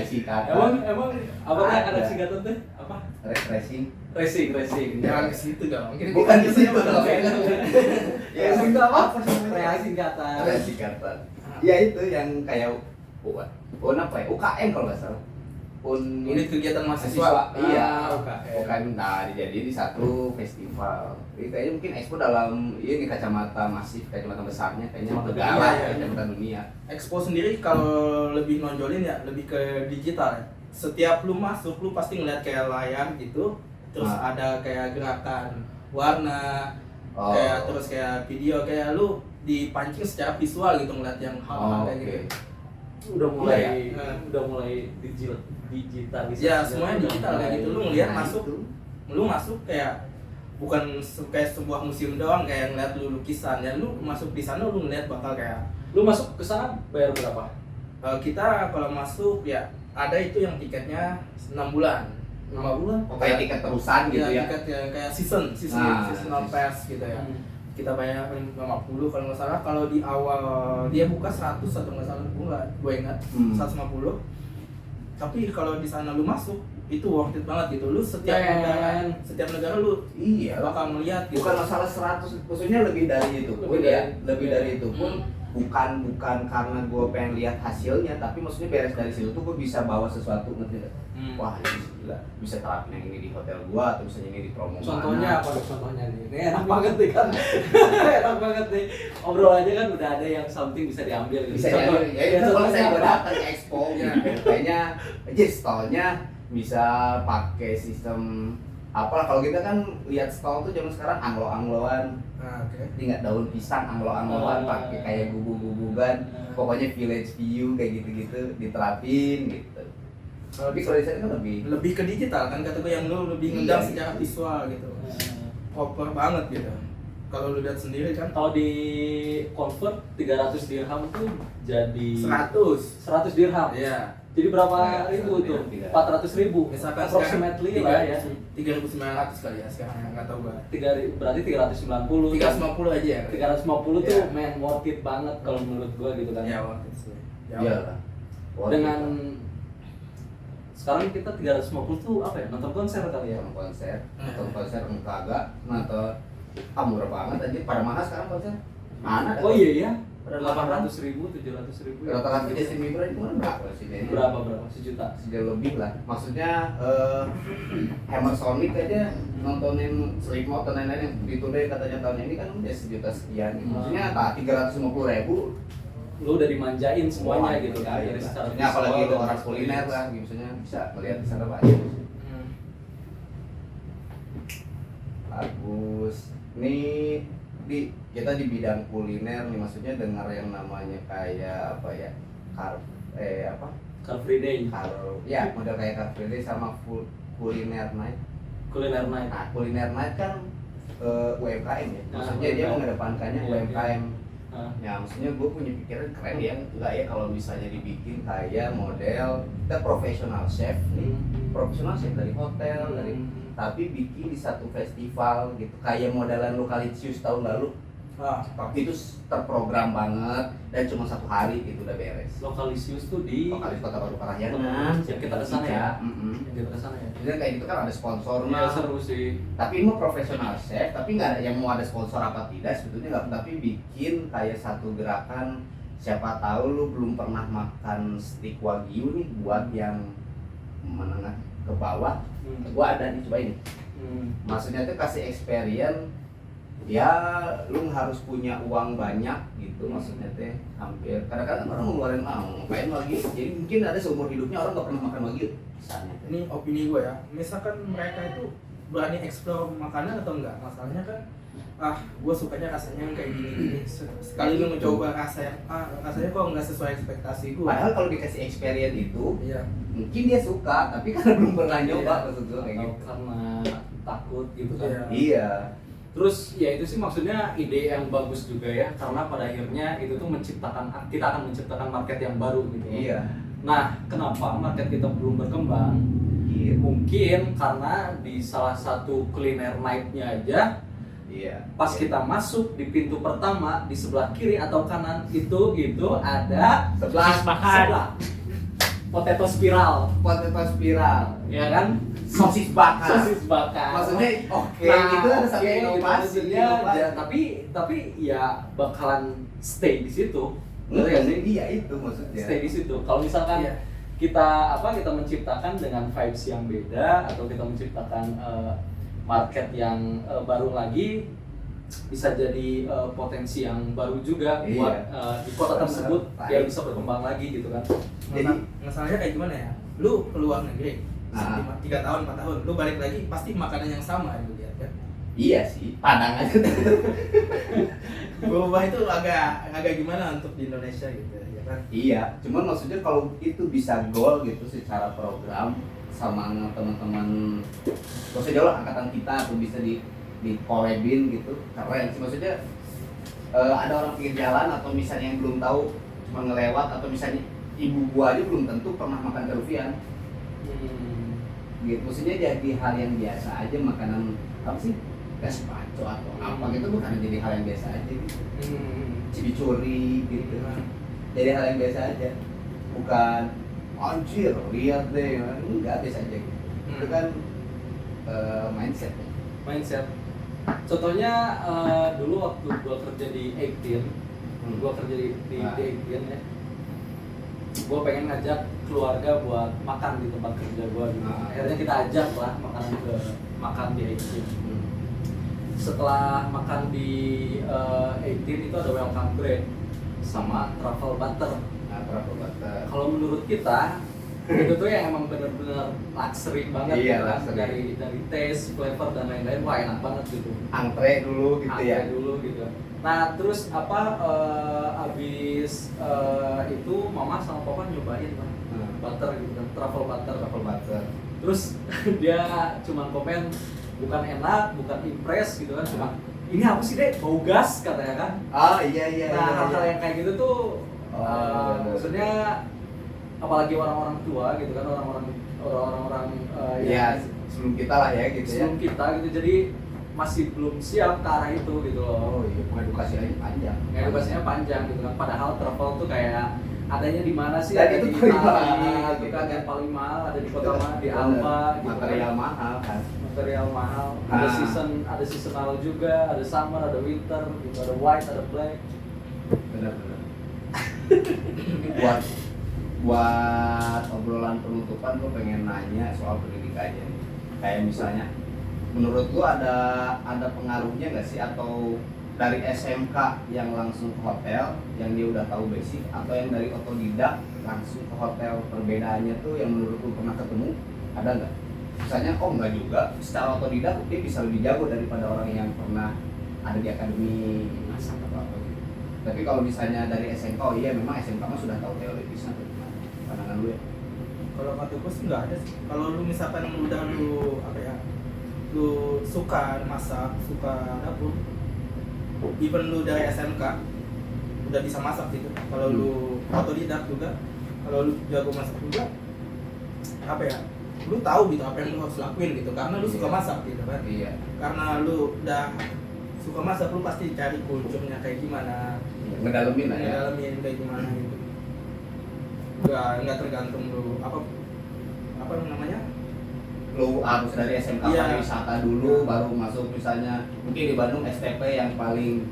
Si kata. Emang apa teh Ada. ada singkatan teh? Apa? refreshing. Racing. Jangan ke situ dong. Bukan di situ dong. Ya itu apa? Reaksi singkatan. Ada singkatan. Ya itu yang kayak apa ya? UKM kalau nggak salah. Unit kegiatan mahasiswa. Mahasiswa. Iya. UKM. UKM jadi di satu festival. Ini kayaknya mungkin expo dalam ini kacamata masif, kacamata besarnya kayaknya Kacamata negara, dunia, ya. kacamata dunia. Expo sendiri kalau lebih nonjolin ya lebih ke digital ya. Setiap lu masuk lu pasti ngeliat kayak layar gitu, terus ada kayak gerakan warna, kayak terus kayak video, kayak lu dipancing secara visual gitu ngeliat yang hal-hal kayak gitu. Udah mulai Iya. udah mulai digitalisasi. Ya semuanya digital kayak gitu, lu ngeliat Nah, masuk, itu. lu masuk kayak bukan kayak sebuah museum doang kayak ngeliat lu lukisan ya, lu masuk di sana lu ngeliat bakal kayak Lu masuk ke sana bayar berapa? kita kalau masuk ya ada itu yang tiketnya 6 bulan. 5 bulan. Oh, kayak tiket terusan gitu ya. Tiket yang kayak seasonal Nah, pass gitu ya. Kita bayar 50 kalau nggak salah. Kalau di awal dia buka 100 atau nggak salah, gue ingat 150. Tapi kalau di sana lu masuk itu worth it banget gitu. Lu setiap negara lu Iya, bakal melihat gitu. bukan masalah 100, maksudnya lebih dari itu pun ya, lebih dari itu pun bukan karena gue pengen lihat hasilnya, tapi maksudnya beres dari situ tuh gue bisa bawa sesuatu, ngerti nggak? Wah ini gila, bisa terapin yang ini di hotel gue atau misalnya ini di promo Contohnya mana. apa contohnya nih? Ini enak banget nih kan. Enak banget nih. Obrolannya kan udah ada yang something bisa diambil gitu. Bisa Contoh- ya itu kalau contohnya saya apa? datang ke expo gitu, kayaknya aja stallnya bisa pakai sistem apalah. Kalau kita kan lihat stall tuh zaman sekarang anglo-angloan, tinggal daun pisang anglo-angloan pakai kayak gubuk-gubukan, pokoknya village view kayak gitu-gitu diterapin gitu. Tapi kalau di sana kan lebih ke digital kan, kata gue yang lu lebih ngundang Iya, secara iya. visual gitu. Proper banget gitu. Kalau lu lihat sendiri kan Kalau di convert 300 dirham tuh jadi 100. 100 dirham. Iya. Jadi berapa Nah, ribu 100 tuh? dirham. 400 ribu. Misalkan approximately lah ya. 3.900 kali ya sekarang, nggak tahu gua. Berarti 390. 350 aja ya. 350 tuh Iya. man worth it banget kalau menurut gua gitu kan. Ya worth it sih. Ya, Iya lah. Dengan sekarang kita 350 tuh apa ya? Nonton konser kali ya. nonton konser enggak, nonton murah banget aja, pada mahal sekarang konser. Mana? Oh iya ya. Pada 800.000, 700.000. Rata-rata Justin Bieber itu kan berapa sih? Denny? Berapa? Sejuta. Sejuta lebih lah. Maksudnya Hammer Sonic aja nontonin Slipknot dan lain-lain yang ditunda katanya tahun ini kan udah sejuta sekian. Maksudnya 350.000. Lu udah dimanjain semuanya gitu kan. Ya, Dari secara maksudnya apalagi visual itu dan orang kuliner experience. lah, maksudnya bisa melihat di sana banyak. Bagus. Nih kita di bidang kuliner nih, maksudnya dengar yang namanya kayak apa ya? Car Free Day. Ya, model kayak Car Free Day sama kuliner night. Kuliner night. Nah, kuliner night kan UMKM ya. Maksudnya dia UMKM. mengedepankannya Iya, UMKM. Ah. Ya, maksudnya gue punya pikiran keren ya, enggak ya kalau misalnya dibikin kayak model kita profesional chef nih, profesional chef dari hotel, dari tapi bikin di satu festival gitu, kayak modelan Lokalicious tahun lalu. Tapi itu terprogram banget dan cuma 1 hari gitu udah beres. Lokalicious tuh di Lokalis Kota Baru Parahyangan, yang kita kesana ya. Mm-mm. Yang kita kesana ya. Jadi kayak gitu kan ada sponsornya. Iya seru sih. Tapi ini mau profesional chef, tapi nggak ada yang mau ada sponsor apa tidak sebetulnya nggak, tapi bikin kayak satu gerakan. Siapa tahu lu belum pernah makan steak wagyu nih, buat yang menengah ke bawah, gua ada nih, coba ini. Maksudnya tuh kasih experience, ya lu harus punya uang banyak gitu, maksudnya teh hampir kadang-kadang orang ngeluarin ngapain wagyu, jadi mungkin ada seumur hidupnya orang nggak pernah makan wagyu misalnya. Ini opini gue ya, misalkan mereka itu berani eksplor makanan atau enggak, masalahnya kan gue sukanya rasanya yang kayak gini, sekali lu mencoba rasa yang rasanya kok nggak sesuai ekspektasi gue. Padahal kalau dikasih experience itu Iya. mungkin dia suka, tapi karena belum pernah nyoba maksud gue kayak Atau gitu. karena takut gitu kan. Iya. Iya. Terus ya itu sih maksudnya ide yang bagus juga ya, karena pada akhirnya itu tuh kita akan menciptakan market yang baru gitu. Iya. Nah, kenapa market kita belum berkembang? Iya. Mungkin karena di salah satu kuliner night-nya aja, Iya. pas kita masuk di pintu pertama di sebelah kiri atau kanan itu ada sebelah potato spiral, ya kan? Sosis bakar. Sosis bakar. Maksudnya oke, Nah, itu ada satu oke, inovasi. maksudnya, tapi ya bakalan stay di situ. Ngerti gak sih? Iya itu maksudnya. Stay di situ. Kalau misalkan Iya. kita menciptakan dengan vibes yang beda atau kita menciptakan market yang baru lagi, bisa jadi potensi yang baru juga Iya. buat di kota Benar. tersebut Baik. biar bisa berkembang lagi gitu kan. Jadi- Masalahnya kayak gimana ya? Lu keluar negeri, Ah. 3 tahun, 4 tahun, lu balik lagi pasti makanan yang sama yang lu lihat kan? Iya sih, Padang aja. Berubah itu agak gimana untuk di Indonesia gitu ya kan? Iya, cuman maksudnya kalau itu bisa goal gitu secara program sama teman-teman, maksudnya jauh lah angkatan kita tuh bisa di collabin gitu, keren sih maksudnya. Ada orang pinggir jalan atau misalnya yang belum tahu cuma ngelewat, atau misalnya ibu gua aja belum tentu pernah makan terufian gitu, maksudnya jadi hal yang biasa aja, makanan apa sih, gazpacho atau apa gitu, bukan jadi hal yang biasa aja gitu, cibicuri gitu, jadi hal yang biasa aja, bukan anjir lihat deh, enggak, biasa aja gitu. Itu kan mindset ya. Mindset. Contohnya dulu waktu gua kerja di 18, gua kerja di 18 ya. Gua pengen ngajak keluarga buat makan di tempat kerja gua gitu. Akhirnya kita ajak lah makan di 18. Setelah makan di 18 itu ada welcome break sama truffle butter. Nah, travel butter. Kalau menurut kita itu tuh yang emang bener-bener luxury banget Iya, gitu kan. luxury. dari taste, flavor dan lain-lain, wah enak banget gitu. Angtre dulu gitu ya. Angkat dulu gitu. Nah terus abis itu mama sama papa nyobain lah butter gitu kan, truffle butter. Travel butter. Terus dia cuman komen bukan enak, bukan impress gitu kan, cuma ini apa sih dek, bau gas katanya kan. Ah iya. Nah hal-hal yang kayak gitu tuh maksudnya apalagi orang-orang tua gitu kan, orang-orang Ya sebelum kita lah ya gitu ya. sebelum kita gitu, jadi masih belum siap ke arah itu gitu loh. Oh iya, edukasi aja panjang. Edukasinya panjang gitu kan, padahal travel tuh kayak adanya di mana sih? Dan Ada itu di paling Itali mahal, gitu kan, gitu. yang paling mahal ada di kota mana, di Alfa gitu material kan. mahal kan. material mahal. Ada seasonal juga, ada summer, ada winter, gitu, ada white, ada black. Benar-benar. buat obrolan penutupan gue pengen nanya soal pendidikannya. Kayak misalnya, menurut lu ada pengaruhnya nggak sih, atau dari SMK yang langsung ke hotel yang dia udah tahu basic, atau yang dari otodidak langsung ke hotel, perbedaannya tuh yang menurut lu pernah ketemu ada nggak? Misalnya enggak juga, secara otodidak dia bisa lebih jago daripada orang yang pernah ada di akademi masak atau apa gitu. Tapi kalau misalnya dari SMK, oh iya memang SMK mah sudah tahu teoritisnya tuh. Pandangan lu ya? Kalau kata gue sih nggak ada sih. Kalau lu misalkan udah lu apa ya, lu suka masak, suka dapur, even lu dari SMK udah bisa masak gitu. Kalau lu otodidak juga, kalau lu jago masak juga, apa ya, lu tahu gitu apa yang lu harus lakuin gitu, karena lu suka masak gitu kan. Iya. Karena lu udah suka masak, lu pasti cari kulturnya kayak gimana, Ngedalemin lah ya. ngedalamin kayak gimana gitu. Nggak tergantung lu apa namanya, Lu harus dari SMK Iya. pariwisata dulu baru masuk, misalnya mungkin di Bandung STP yang paling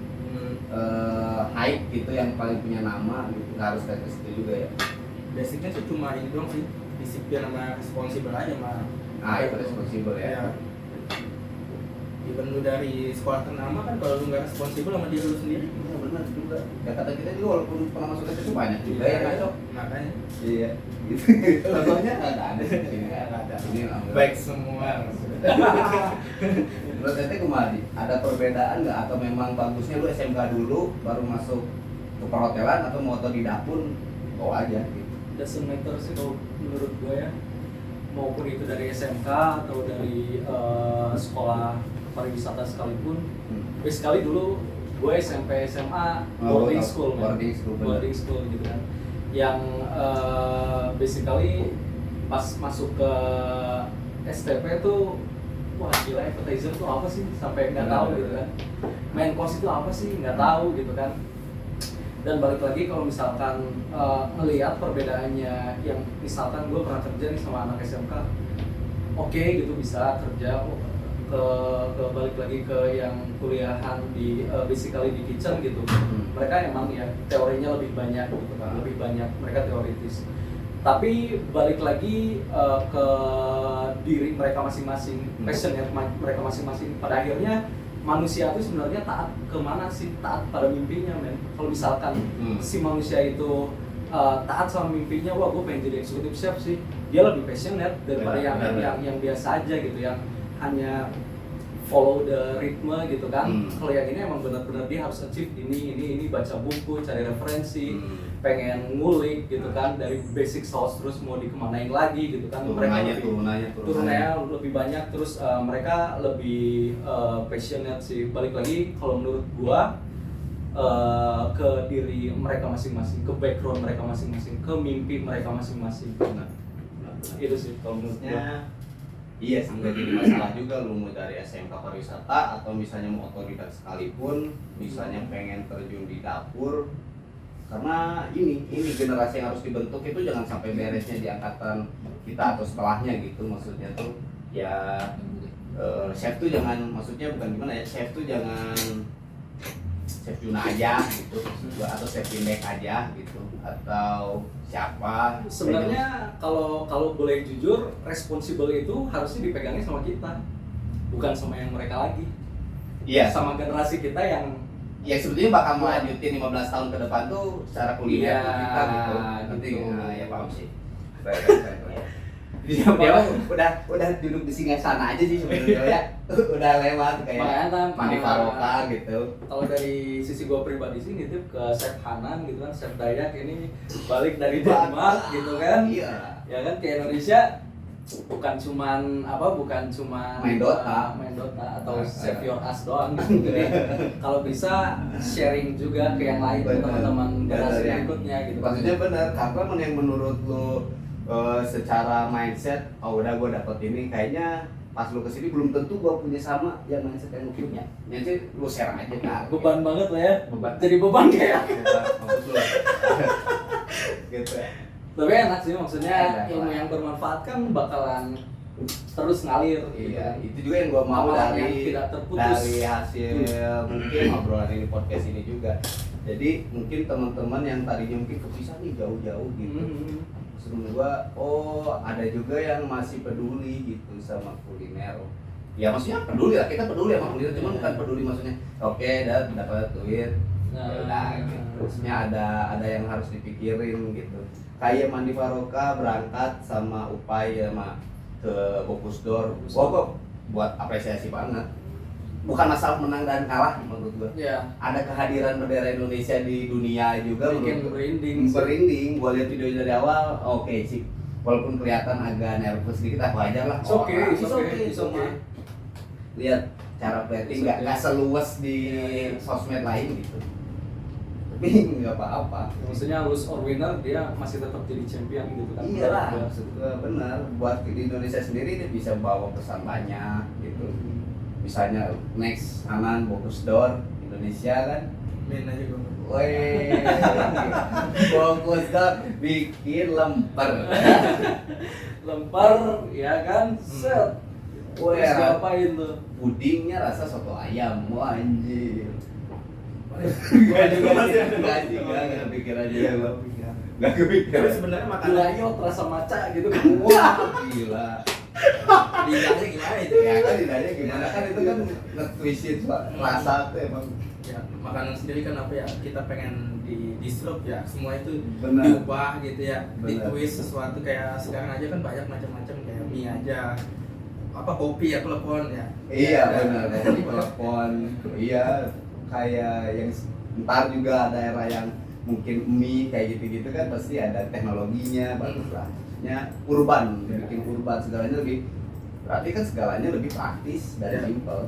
hype gitu, yang paling punya nama gitu, nggak harus dari situ juga ya. basicnya tuh cuma ini doang sih, disiplin sama responsibel aja mah. Itu responsibel ya. Even lu dari sekolah ternama kan, kalau lu nggak responsibel sama diri lu sendiri, Iya benar juga. Ya kata kita juga walaupun pernah masuk ke situ banyak juga ya ngaco. makanya Iya. Gitu. Contohnya nggak ada di sini. nggak ada. Ini alhamdulillah. Baik semua. Menurut Tete kemari, ada perbedaan nggak, atau memang bagusnya lu SMK dulu baru masuk ke perhotelan, atau mau otodidak pun bawa aja gitu. Doesn't matter sih kalau menurut gue ya, maupun itu dari SMK atau dari sekolah pariwisata sekalipun. Sekali dulu gue SMP SMA boarding school, man. Boarding school gitu kan, yang basically pas masuk ke STP tuh, wah gila, appetizer tuh apa sih, sampai nggak tahu gitu kan. Main course itu apa sih, nggak tahu gitu kan. Dan balik lagi kalau misalkan ngelihat perbedaannya, yang misalkan gue pernah kerja nih sama anak SMK, oke gitu bisa kerja, ke balik lagi ke yang kuliahan di basically di kitchen gitu. Mereka emang ya teorinya lebih banyak gitu kan, lebih banyak mereka teoritis. Tapi balik lagi ke diri mereka masing-masing, passionnya mereka masing-masing. Pada akhirnya manusia itu sebenarnya taat kemana sih? Taat pada mimpinya, men. Kalau misalkan si manusia itu taat sama mimpinya, wah gue pengen jadi executive chef sih, dia lebih passionate daripada yang biasa aja gitu, yang hanya follow the rhythm gitu kan. Kalau yang ini emang benar-benar dia harus achieve ini, baca buku, cari referensi, pengen ngulik gitu kan, dari basic sauce terus mau dikemanain lagi gitu kan. Turunannya lebih banyak, terus mereka lebih passionate sih. Balik lagi kalau menurut gua ke diri mereka masing-masing, ke background mereka masing-masing, ke mimpi mereka masing-masing. Itu sih kalau menurut gua. Iya sih, nggak jadi masalah juga lu mau dari SMK pariwisata atau misalnya mau otodidak sekalipun, misalnya pengen terjun di dapur, karena ini generasi yang harus dibentuk itu jangan sampai beresnya di angkatan kita atau setelahnya gitu. Maksudnya tuh ya chef tuh jangan, maksudnya bukan gimana ya, chef tuh jangan chef Juna aja gitu, atau chef Indek aja gitu, atau siapa. Sebenarnya kalau boleh jujur, responsible itu harusnya dipegangnya sama kita, bukan sama yang mereka lagi. Iya, sama generasi kita yang ya sebetulnya bakal melanjutin 15 tahun ke depan tuh secara kuliner tuh kita gitu. Nanti ya paham sih. Dia udah duduk di singgasana aja sih sebenarnya ya. Udah lewat kayak Mandi Faroka gitu. Kalau dari sisi gua pribadi sih nitip ke Chef Hanan gitu kan, Chef Dayak ini balik dari Denmark gitu kan. Iya. Ya kan ke Indonesia, bukan cuman main Dota atau Save Your Ass doang gitu. Jadi kalau bisa sharing juga ke yang lain, ke teman-teman generasi berikutnya gitu. Maksudnya benar, karena yang menurut lu secara mindset, oh udah gue dapet ini, kayaknya pas lu kesini belum tentu gue punya sama yang mindset yang lu punya. Jadi lu share aja kan. Beban banget lah ya. Jadi beban kayak. Gitu. Tapi enak sih, maksudnya ilmu yang bermanfaat kan bakalan terus ngalir. Iya, gitu. itu juga yang gua mau Amalan yang dari tidak terputus. hasil mungkin obrolan ini podcast ini juga. Jadi mungkin teman-teman yang tadinya mungkin kepisah nih jauh-jauh gitu. Menurut gua, oh ada juga yang masih peduli gitu sama kuliner. Ya maksudnya peduli lah, kita peduli sama kuliner, cuman bukan peduli maksudnya oke dapat duit. Nah, gitu. Terusnya ada yang harus dipikirin gitu. Kayak Mandi Faroka berangkat sama Upay sama ke Bopusdor. Gua buat apresiasi banget. Bukan masalah menang dan kalah menurut gua. Iya. Ada kehadiran bendera Indonesia di dunia juga Bikin menurut merinding. merinding. Gua lihat videonya dari awal, oke sih. Walaupun kelihatan agak nervous sedikit, wajar lah. It's okay, Orang. it's okay, it's itu okay. mah. Lihat cara plating It's okay. nggak seluas di sosmed lain gitu. Tapi nggak apa-apa. Maksudnya lose or winner dia masih tetap jadi champion gitu kan. Iya lah, Dia- maksud gua benar. Buat di Indonesia sendiri dia bisa bawa pesan banyak gitu. Misalnya next Anan Bopusdor Indonesia kan. main aja gue. Weh, Bopusdor bikin lemper. Lempar ya kan, set. Weh, Terus ngapain tuh? pudingnya rasa soto ayam, wah anjir. Gak juga masih ada. Gak kepikiran juga gua. Gak Tapi kepikiran. sebenarnya makanan Gelayot rasa maca gitu kan. Wah, gila. lidahnya gimana itu? Ya kan lidahnya gimana kan itu kan nge-twistin rasa tuh emang. Ya, makanan sendiri kan apa ya, kita pengen disrupt ya, semua itu Benar. diubah gitu ya, Benar. ditwist sesuatu. Kayak sekarang aja kan banyak macam-macam, kayak mie aja, apa kopi ya, telepon ya. Iya Ya, benar, kopi telepon. Iya, kayak yang ntar juga ada era yang mungkin mie kayak gitu-gitu kan pasti ada teknologinya bagus lah. Maksudnya urban, bikin urban segalanya lebih, berarti kan segalanya lebih praktis dari Ya. simpel.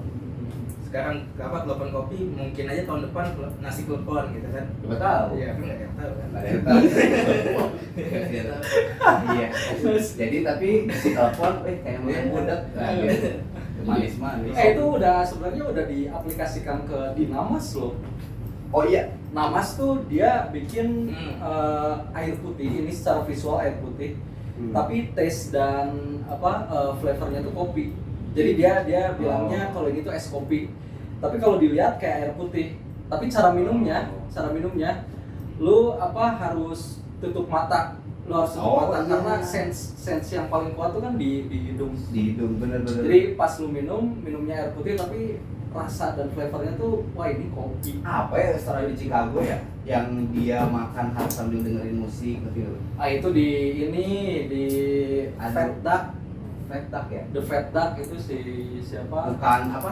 Sekarang apa, telepon kopi mungkin aja tahun depan nasi telepon gitu kan. Coba tahu. Iya, kan nggak ada yang tahu kan. Nggak ada yang tahu. Iya. Jadi tapi si telepon, kayak main budak, nah, gitu. Manis-manis. Itu udah sebenarnya udah diaplikasikan ke di Namas loh. Oh iya. Namas tuh dia bikin Hmm. air putih, ini secara visual air putih, tapi taste dan flavornya tuh kopi. Jadi dia bilangnya kalau ini tuh es kopi. Tapi kalau dilihat kayak air putih. Tapi cara minumnya, lu harus tutup mata. Lu harus tutup mata iya. karena sense yang paling kuat tuh kan di hidung. Di hidung bener-bener. Jadi pas lu minumnya air putih tapi rasa dan flavornya tuh wah ini kopi. Apa ya restoran di Chicago ya yang dia makan harus sambil dengerin musik gitu. Itu di Ada. Fat Duck. Fat Duck ya? The Fat Duck itu siapa? Bukan apa?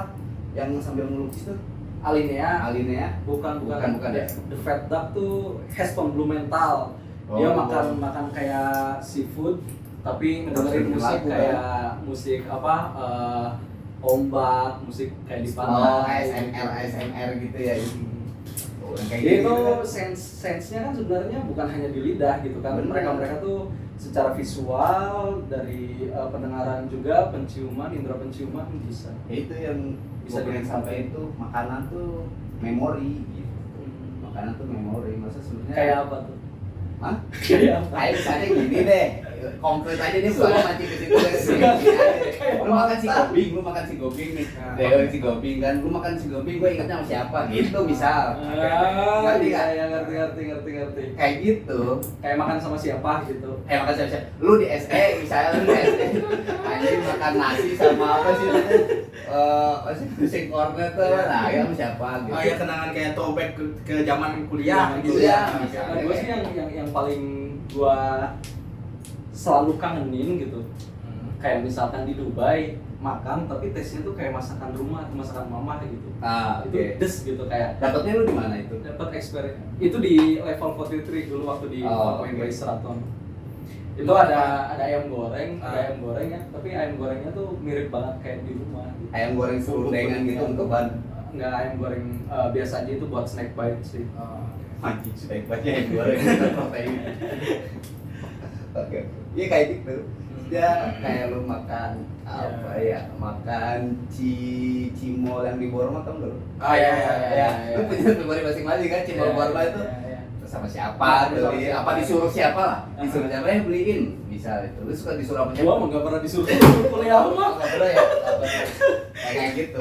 Yang sambil melukis tuh Alinea. Alinea. Bukan ya? The Fat Duck tuh Heston Blumenthal. Dia Oh. makan kayak seafood tapi ngedengerin Terus musik lagu, kayak musik ombak, musik kayak di Oh, pantai. ASMR gitu ya. Oh, yang kayak Jadi gitu itu kan. sense-nya kan sebenarnya bukan hanya di lidah gitu kan. Bener. Mereka tuh secara visual dari pendengaran juga, penciuman, indera penciuman bisa. Ya itu yang Bisa bisa pengen dinikmati. sampai itu makanan tuh memori gitu. Makanan tuh memori, masa sebenarnya Kayak apa tuh? Hah? Kayak apa? Kayak misalnya gini deh, konkret aja nih bukan mancing ke situ deh. Lu makan si gobing nih. Si gobing kan, lu makan si gobing, gue ingetnya sama siapa gitu misal. Ngerti kan? Ya ngerti. Kayak gitu. Kayak makan sama siapa gitu. Makan siapa? Lu di SE misalnya lu di SE. Anjing makan nasi sama apa sih namanya? Apa sih? Fishing corner tuh. Nah, ya sama siapa gitu. Oh ya, kenangan kayak throwback ke zaman kuliah Zaman gitu kuliah, ya. misalnya. Nah, gue sih yang paling gue selalu kangenin gitu. Kayak misalkan di Dubai makan tapi taste-nya tuh kayak masakan rumah atau masakan mama gitu. Oke. Itu des gitu kayak Dapatnya lu di mana itu? dapat experience. Itu di level 43 dulu waktu di main oke. by Seraton. Itu ada ayam goreng, ya. Tapi ayam gorengnya tuh mirip banget kayak di rumah. Gitu. Ayam goreng serundengan gitu untuk ban. Enggak ayam goreng biasa aja itu buat snack bite sih. Anjing sudah baca ayam goreng itu protein. Oke. Iya kayak gitu. Ya kayak lu makan apa ya? Makan cimol yang di Borma tau lu? Iya. Lu punya memori masing-masing kan cimol Borma itu. Iya. sama siapa, beli apa disuruh siapa lah, disuruh siapa yang beliin, bisa itu. Lu suka disuruh apa? Gua mah nggak pernah disuruh kuliah mah. Nggak pernah ya, kayak gitu.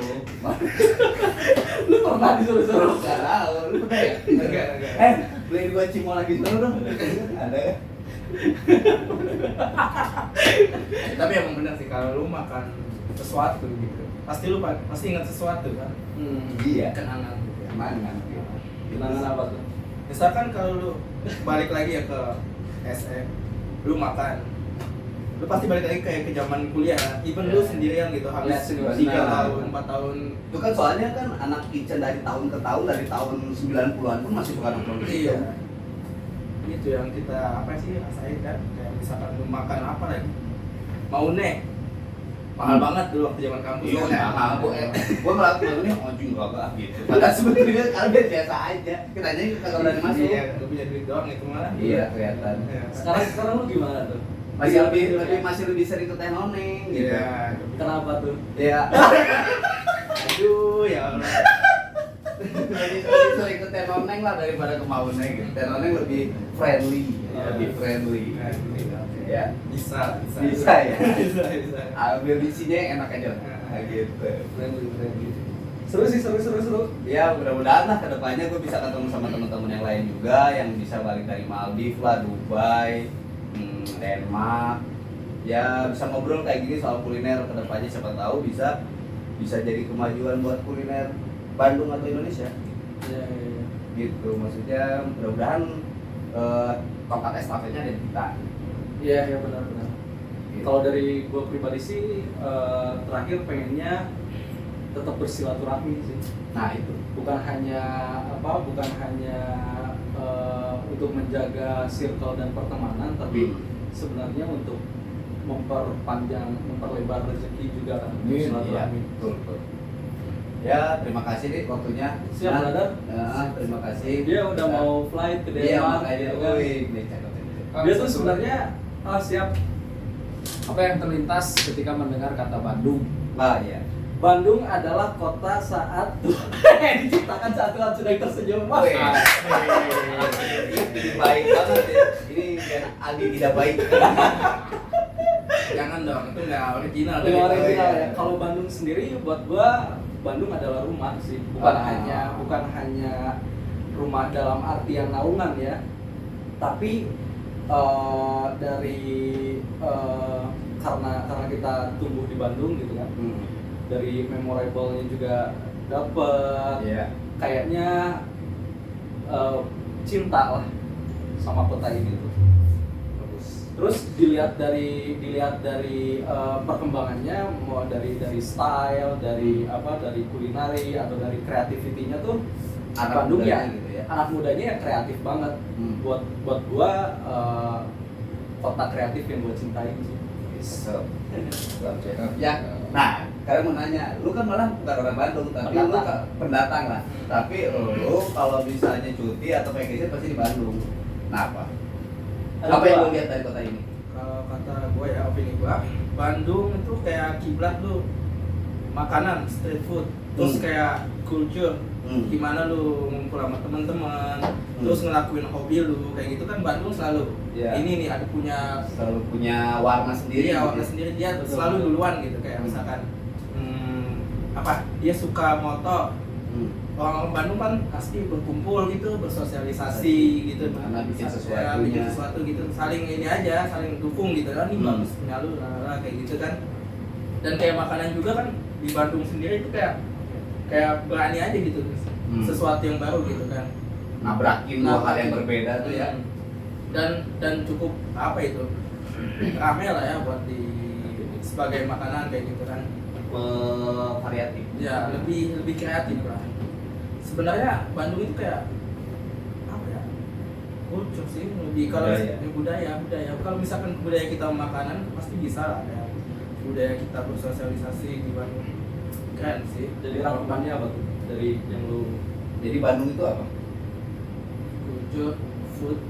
Lu pernah disuruh? Nggak tahu, lu pernah ya? Enggak. Beliin gua cimol lagi dulu dong. Ada ya? Tapi emang benar sih kalau lu makan sesuatu gitu, pasti ingat sesuatu kan. Iya. Kenangan gitu ya. Kenangan. Kenangan apa tuh? Misalkan kalau lu balik lagi ya ke SM, lu makan, lu pasti balik lagi kayak ke zaman kuliah, even lu sendirian gitu, harus Ya, 3 tahun, 4 tahun. Itu kan soalnya kan anak kitchen dari tahun ke tahun, dari tahun 90-an pun masih suka nongkrong di situ. Iya. Itu yang kita apa sih rasain kan, kayak misalkan lu makan apa lagi, maune, mahal banget dulu waktu zaman kampus. Iya, kan. mahal. Gua ngelakuin ini anjing gak gitu. Padahal sebetulnya kalian biasa aja. Kitanya kagak berani masuk. Iya, lu punya duit doang itu malah. Iya, kelihatan. Iya. Sekarang lu gimana tuh? Masih lebih sering ke teh noneng gitu. Iya. Kenapa tuh? Iya. Aduh, ya Allah. Lebih sering ke teh noneng lah daripada ke maune gitu. Teh noneng lebih friendly, lebih friendly. Ya. Bisa Ya. bisa. Ambil isinya yang enak aja. Nah, gitu. Friendly. Seru. Ya mudah-mudahan lah kedepannya gue bisa ketemu sama teman-teman yang lain juga yang bisa balik dari Maldives lah, Dubai, Denmark. Ya bisa ngobrol kayak gini soal kuliner kedepannya, siapa tahu bisa jadi kemajuan buat kuliner Bandung atau Indonesia. Iya. Gitu maksudnya, mudah-mudahan tongkat estafetnya ada di kita. Iya benar. Gitu. Kalau dari gue pribadi sih terakhir pengennya tetap bersilaturahmi sih. Nah itu. Bukan hanya untuk menjaga circle dan pertemanan, tapi sebenarnya untuk memperlebar rezeki juga kan. Iya, Silaturahmi. betul. Ya, terima kasih nih waktunya. Siap, brother. Terima kasih. Dia udah mau flight ke Iya, Denmark makanya gitu kan. Dia tuh sebenarnya siap. Apa yang terlintas ketika mendengar kata Bandung? Iya. Bandung adalah kota saat diciptakan saat Tuhan sedang tersenyum. Wih. Ini baik banget ya. Ini biar Aldi tidak baik. Jangan dong, itu nggak original. Dengan dari original gua, ya. Kalau Bandung sendiri buat gua Bandung adalah rumah sih, bukan hanya rumah dalam artian naungan ya, tapi karena kita tumbuh di Bandung gitu kan, dari memorable-nya juga dapet, Iya. kayaknya cinta lah sama kota ini tuh. Terus dilihat dari perkembangannya, mau dari style, dari kulineri atau dari kreativitinya tuh Anak Bandung mudanya ya, gitu ya. anak mudanya ya kreatif banget. Buat gua kota kreatif yang gua cintain sih. So. Ya. Nah, kalian mau nanya, lu kan malah bukan orang Bandung, tapi lu pendatang lah. Tapi lu kalau misalnya cuti atau vacation pasti di Bandung. Kenapa? Apa yang lu lihat dari kota ini? Kalau kata gue ya, opini gue, Bandung itu kayak kiblat lu makanan, street food, terus kayak culture, gimana lu ngumpul sama teman-teman, terus ngelakuin hobi lu, kayak gitu kan Bandung selalu. Ini nih ada selalu punya warna sendiri. Iya, warna sendiri, dia selalu duluan gitu, kayak misalkan dia suka moto. Orang Bandung kan pasti berkumpul gitu, bersosialisasi gitu, Mana bikin bikin sesuatu gitu, saling ini aja, saling dukung gitu kan, ini bagus punya lu, kayak gitu kan. Dan kayak makanan juga kan di Bandung sendiri itu kayak berani aja gitu, sesuatu yang baru gitu kan. Nabrakin dua hal yang berbeda tuh ya. Dan cukup apa itu, rame lah ya buat sebagai makanan kayak gitu kan. Variatif. Ya lebih kreatif lah. Sebenarnya Bandung itu kayak apa ya, culture sih, lebih kalau budaya. Kalau misalkan budaya kita makanan pasti bisa lah ya, budaya kita bersosialisasi di Bandung, keren sih. Jadi rangkumannya apa tuh dari yang lu? Jadi Bandung itu apa? Culture, food,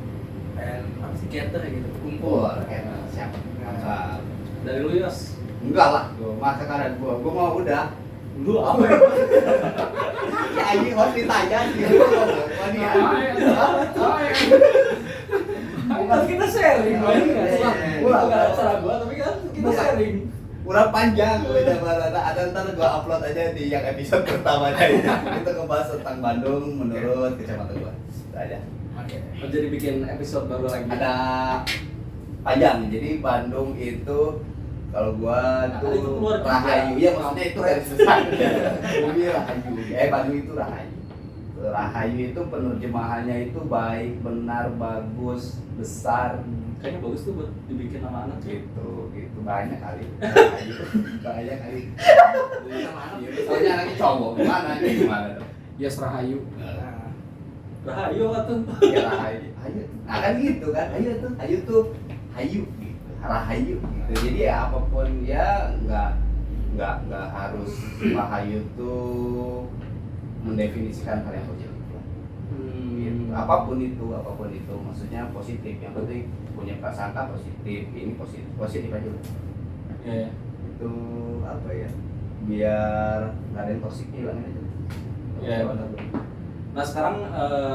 and apa sih, cater gitu, kumpul. Siapa? Dari lu Yos? Enggak lah, masa kanan gua mau udah. Lu apa ya? Ya ini harus ditanya sih, gua mau kalian. Kan kita sharing, Oh, iya, iya. bukan acara gua tapi kan kita Bukan. sharing. Kurang panjang udah ada ntar gua upload aja di yang episode pertamanya itu ngebahas tentang Bandung menurut kacamata gua. Itu aja. Oke. Jadi bikin episode baru lagi. Ada panjang jadi Bandung itu kalau gua Nah, tuh itu keluar juga. Rahayu ya maksudnya itu garis besar. Bumi Rahayu. Bandung itu Rahayu. Rahayu itu penerjemahannya itu baik, benar, bagus, besar. Kayaknya bagus tuh buat dibikin sama anak. Gitu banyak kali. Rahayu. Banyak kali. Soalnya anaknya cowok gimana dong? Yes Rahayu. Nah, Rahayu apa tuh? Ya Rahayu. Hayu. Nah kan gitu kan. Hayu tuh hayu gitu. Rahayu gitu. Jadi ya apapun ya nggak harus Rahayu tuh mendefinisikan hal yang positif lah. Gitu. Apapun itu maksudnya positif. Yang penting punya prasangka positif. Ini positif aja lah. Ya. Itu apa ya? Biar nggak ada yang toksik hilangin aja. Ya benar. Nah sekarang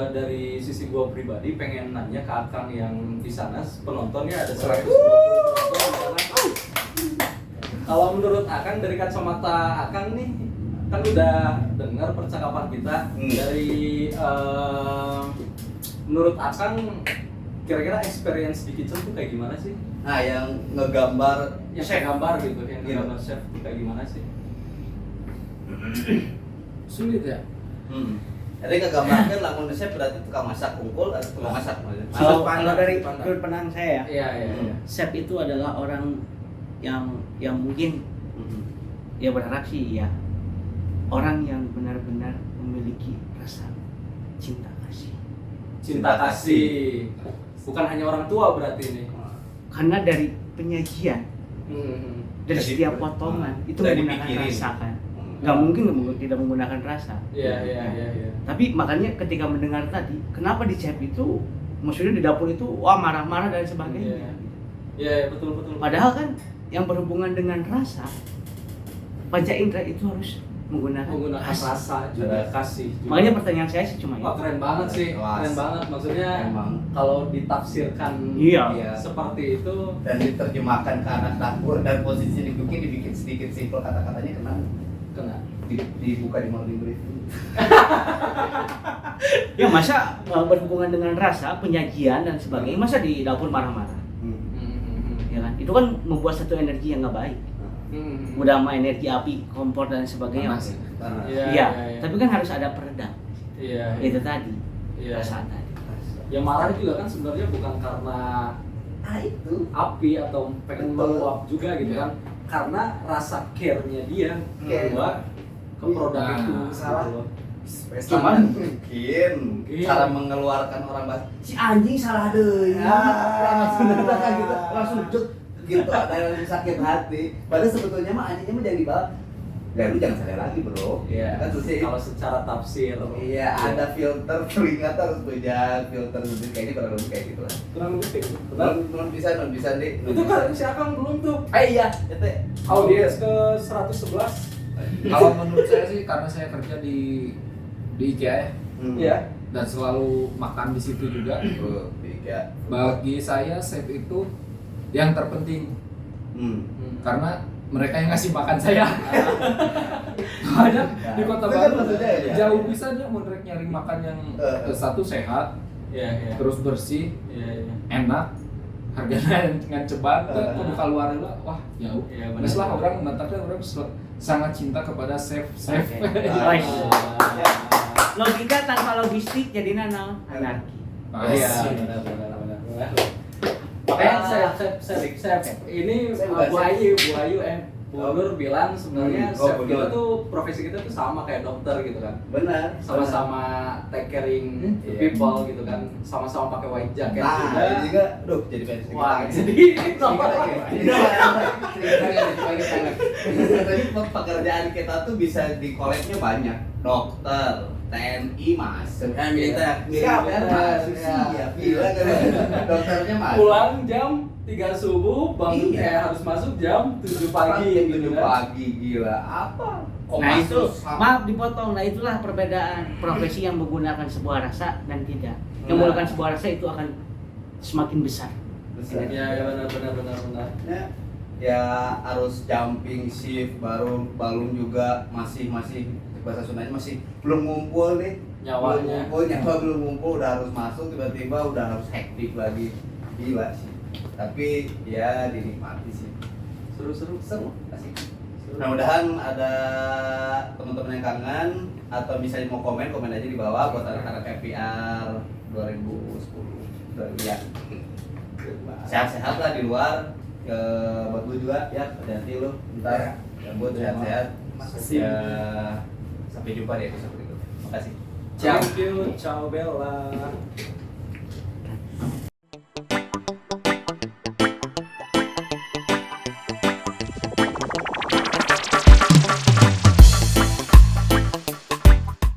dari sisi gua pribadi pengen nanya ke Akang yang di sana penontonnya ada 120 penonton di sana. Kalau menurut Akang dari kacamata Akang nih kan udah dengar percakapan kita dari menurut Akang kira-kira experience di kitchen tuh kayak gimana sih? Nah yang ngegambar Yang kayak gambar gitu, yang Iya. gambar chef tuh kayak gimana sih? Sulit ya. Jadi kegambarkan lamun chef berarti tukang masak unggul atau tukang masak maksudnya. Sudut Kalau pandang, dari sudut pandang. sudut pandang saya, Iya iya iya. chef itu adalah orang yang mungkin ya berharap sih ya orang yang benar-benar memiliki rasa cinta kasih. Cinta kasih. Bukan hanya orang tua berarti ini. Karena dari penyajian, dari Jadi, setiap potongan itu udah menggunakan dipikirin. rasa kan. Nggak mungkin tidak menggunakan rasa. Iya iya iya iya. Tapi makanya ketika mendengar tadi, kenapa di chef itu, maksudnya di dapur itu wah marah-marah dan sebagainya. Iya. Iya betul betul. Padahal kan yang berhubungan dengan rasa, panca indera itu harus menggunakan rasa juga kasih. Juga. Makanya pertanyaan saya sih cuma Wah itu. keren banget sih, Wah, keren banget. Maksudnya emang. kalau ditafsirkan Iya. seperti itu, Dan diterjemahkan ke anak dapur dan posisi dibikin sedikit simpel kata-katanya kena. dibuka di morning briefing. Ya masa berhubungan dengan rasa, penyajian dan sebagainya, masa di dapur marah-marah? Ya kan? Itu kan membuat satu energi yang nggak baik. Udah sama energi api, kompor dan sebagainya. Panas. Iya. Tapi kan harus ada peredam. Iya. Itu tadi. Iya. Perasaan tadi. Ya marah juga kan sebenarnya bukan karena Itu api atau pengen Betul. meluap juga gitu kan, karena rasa care-nya dia buat ke produk Nah, itu. salah. gitu loh. cuman mungkin cara mengeluarkan orang bahas si anjing salah deh langsung kan gitu langsung juk gitu ada yang sakit hati padahal sebetulnya mah anjingnya mah jangan dibawa ya lu jangan salah lagi bro Iya. kan terus Kalau secara tafsir. iya ada filter telinga harus beda filter kayaknya kurang lebih kayak gitu lah Kurang lebih kayak gitu. Benar? non bisa deh Itu kan si Akang belum tuh iya itu audiens ke 111. Kalau menurut saya sih karena saya kerja di IKEA ya, Iya. dan selalu makan di situ juga. tiga Bagi saya chef itu yang terpenting karena mereka yang ngasih makan saya. Soalnya di Kota Itu kan Bandung maksudnya ya. jauh bisa dia mau nyari makan yang satu sehat, Iya iya. terus bersih, Iya iya. enak, harganya dengan cepat, kudu keluar lah, wah jauh. Iya, benar. Terus lah orang mantapnya orang sangat cinta kepada chef. Oke. Ah. Logika tanpa logistik jadi naon? Anarki. Iya, benar. Makanya chef ini Saya bukan Bu Ayu Bu Nur bilang sebenarnya chef Bu kita Nur. tuh profesi kita tuh sama kayak dokter gitu kan. benar Sama-sama take caring Iya. people gitu kan. Sama-sama pakai white jacket nah juga. ini juga aduh jadi fans Wah, jadi Tadi pekerjaan kita tuh bisa di collab-nya banyak dokter, TNI masuk. Militer. Militer masuk Ya. siap. Gila kan. Dokternya masuk. Pulang jam 3 subuh, bangun Iya. harus masuk jam 7 Pagi, pagi jam 7 gitu kan. pagi, gila. Apa? Nah itu, Kopassus, maaf dipotong. Nah itulah perbedaan profesi yang menggunakan sebuah rasa dan tidak. Yang menggunakan sebuah rasa itu akan semakin besar. besar. Iya, ya, benar. Ya harus jumping shift, baru balon juga masih bahasa Sundanya masih belum ngumpul nih. Nyawanya. Nyawa belum ngumpul, udah harus masuk, tiba-tiba udah harus hektik lagi. Gila sih. Tapi ya dinikmati sih. Seru. Asik. Mudah-mudahan ada teman-teman yang kangen atau misalnya mau komen aja di bawah buat anak-anak FPR 2010 ya. Sehat-sehat lah di luar. Buat gue juga ya, hati-hati lu ntar ya, buat sehat-sehat. Makasih. Ya, sampai jumpa di episode berikutnya. Makasih. Thank you, ciao Bella.